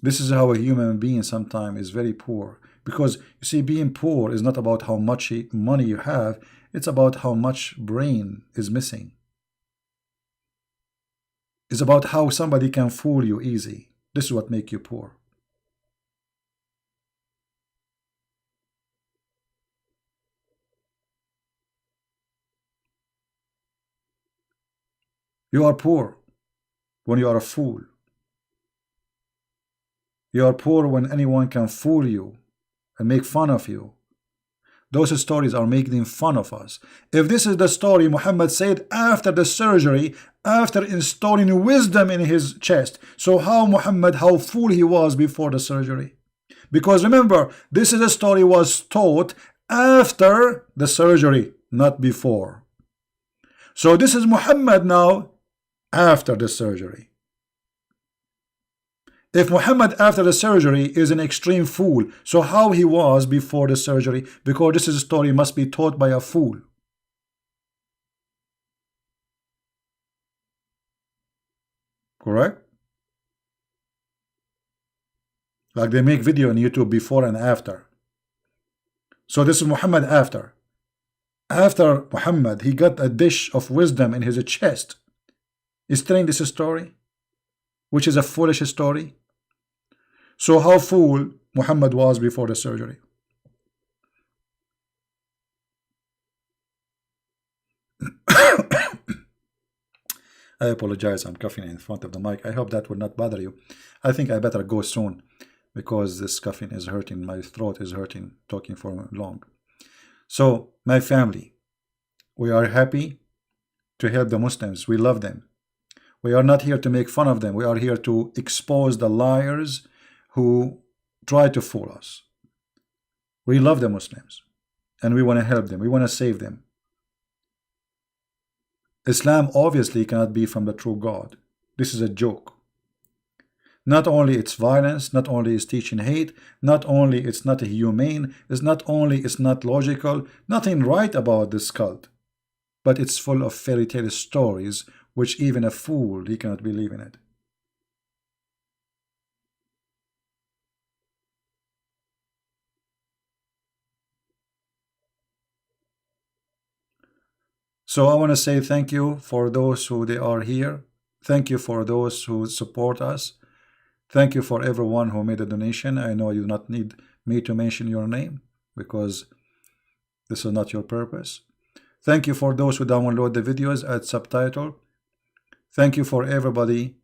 Speaker 1: This is how a human being sometimes is very poor. Because, you see, being poor is not about how much money you have, it's about how much brain is missing. It's about how somebody can fool you easy. This is what makes you poor. You are poor when you are a fool. You are poor when anyone can fool you and make fun of you. Those stories are making fun of us. If this is the story Muhammad said after the surgery, after installing wisdom in his chest, so how Muhammad, how fool he was before the surgery? Because remember, this is a story was taught after the surgery, not before. So this is Muhammad now after the surgery. If Muhammad after the surgery is an extreme fool, so how he was before the surgery? Because this is a story must be taught by a fool. Correct? Like they make video on YouTube before and after. So this is Muhammad after. After Muhammad, he got a dish of wisdom in his chest. is telling this story, which is a foolish story. So how fool Muhammad was before the surgery. I apologize, I'm coughing in front of the mic. I hope that will not bother you. I think I better go soon because this coughing is hurting. My throat is hurting talking for long. So, my family, we are happy to help the Muslims. We love them. We are not here to make fun of them. We are here to expose the liars who try to fool us. We love the Muslims and we want to help them. We want to save them. Islam obviously cannot be from the true God. This is a joke. Not only it's violence, not only it's teaching hate, not only it's not humane, it's not only it's not logical, nothing right about this cult, but it's full of fairy tale stories which even a fool, he cannot believe in it. So I want to say thank you for those who they are here. Thank you for those who support us. Thank you for everyone who made a donation. I know you do not need me to mention your name because this is not your purpose. Thank you for those who download the videos at subtitle. Thank you for everybody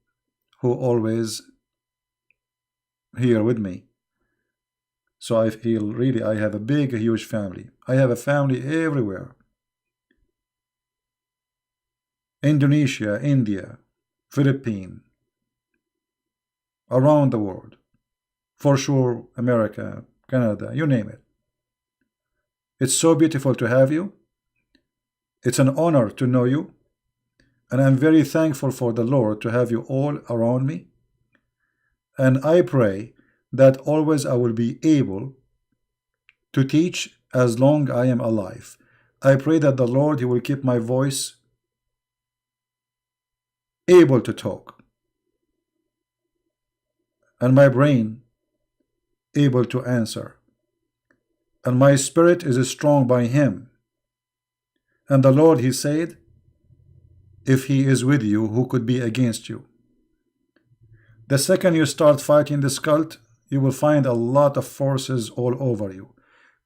Speaker 1: who always here with me. So I feel really I have a big, huge family. I have a family everywhere. Indonesia, India, Philippines, around the world. For sure, America, Canada, you name it. It's so beautiful to have you. It's an honor to know you. And I'm very thankful for the Lord to have you all around me. And I pray that always I will be able to teach as long I am alive. I pray that the Lord, He will keep my voice able to talk, and my brain able to answer, and my spirit is strong by Him. And the Lord, He said, if He is with you, who could be against you? The second you start fighting this cult, you will find a lot of forces all over you.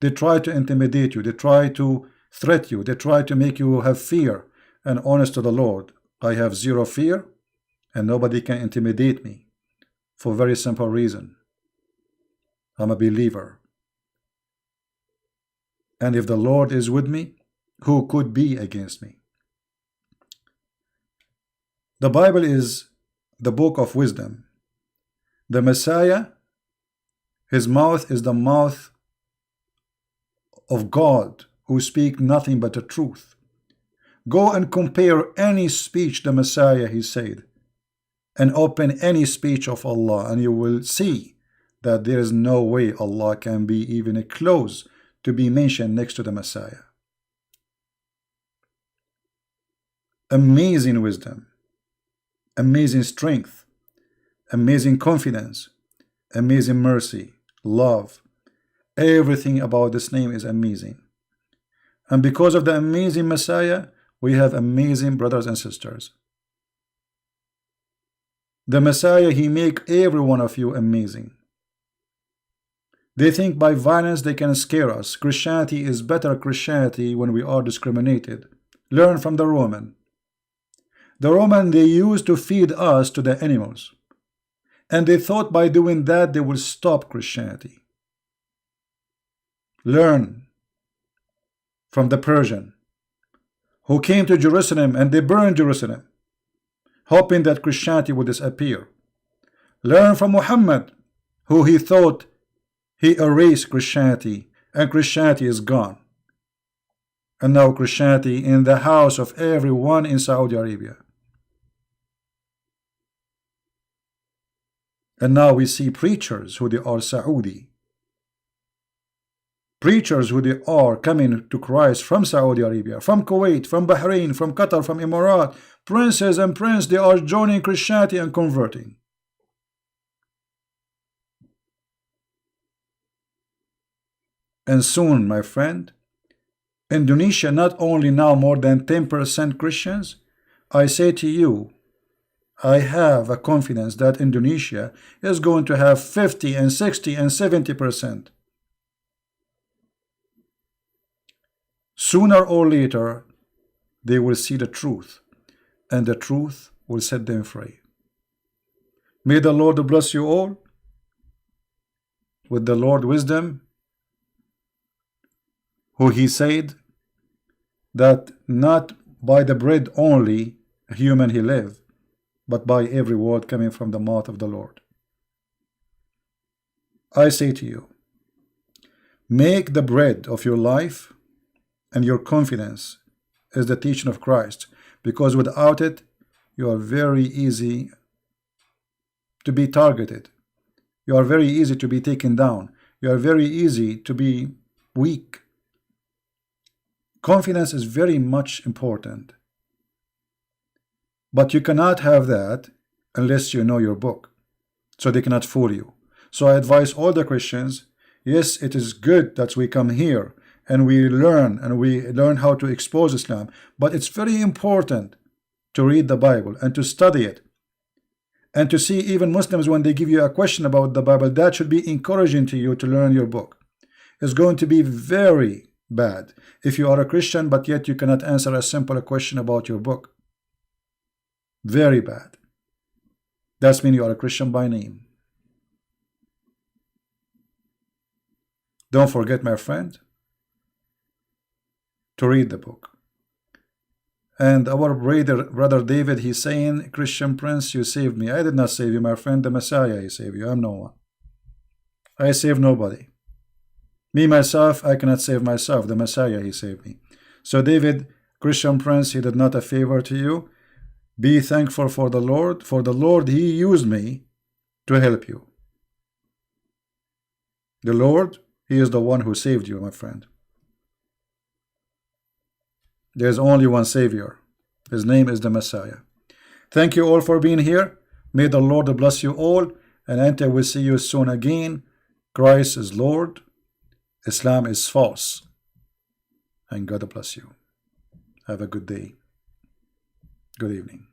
Speaker 1: They try to intimidate you, they try to threat you, they try to make you have fear. And honest to the Lord, I have zero fear, and nobody can intimidate me for a very simple reason. I'm a believer. And if the Lord is with me, who could be against me? The Bible is the book of wisdom. The Messiah, his mouth is the mouth of God, who speak nothing but the truth. Go and compare any speech the Messiah he said, and open any speech of Allah, and you will see that there is no way Allah can be even close to be mentioned next to the Messiah. Amazing wisdom, amazing strength, amazing confidence, amazing mercy, love. Everything about this name is amazing. And because of the amazing Messiah, we have amazing brothers and sisters. The Messiah, he make every one of you amazing. They think by violence they can scare us. Christianity is better Christianity when we are discriminated. Learn from the Roman. The Roman, they used to feed us to the animals. And they thought by doing that they will stop Christianity. Learn from the Persian, who came to Jerusalem and they burned Jerusalem, hoping that Christianity would disappear. Learn from Muhammad, who he thought he erased Christianity, and Christianity is gone. And now Christianity in the house of everyone in Saudi Arabia. And now we see preachers who they are Saudi. Preachers who they are coming to Christ from Saudi Arabia, from Kuwait, from Bahrain, from Qatar, from Emirat. Princes and princes, they are joining Christianity and converting. And soon, my friend, Indonesia not only now more than 10% Christians, I say to you, I have a confidence that Indonesia is going to have 50 and 60 and 70%. Sooner or later, they will see the truth, and the truth will set them free. May the Lord bless you all with the Lord wisdom, who he said that not by the bread only a human he live, but by every word coming from the mouth of the Lord. I say to you, make the bread of your life and your confidence is the teaching of Christ, because without it you are very easy to be targeted. You are very easy to be taken down. You are very easy to be weak. Confidence is very much important. But you cannot have that unless you know your book. So they cannot fool you. So I advise all the Christians, yes, it is good that we come here and we learn how to expose Islam, but it's very important to read the Bible and to study it. And to see even Muslims, when they give you a question about the Bible, that should be encouraging to you to learn your book. It's going to be very bad if you are a Christian, but yet you cannot answer a simple question about your book. Very bad. That means you are a Christian by name. Don't forget, my friend, to read the book. And our brother David, he's saying, Christian Prince, you saved me. I did not save you, my friend. The Messiah, he saved you. I'm no one. I save nobody. Me, myself, I cannot save myself. The Messiah, he saved me. So David, Christian Prince, he did not a favor to you. Be thankful for the Lord. For the Lord, he used me to help you. The Lord, he is the one who saved you, my friend. There's only one Savior. His name is the Messiah. Thank you all for being here. May the Lord bless you all. And until we see you soon again, Christ is Lord. Islam is false. And God bless you. Have a good day. Good evening.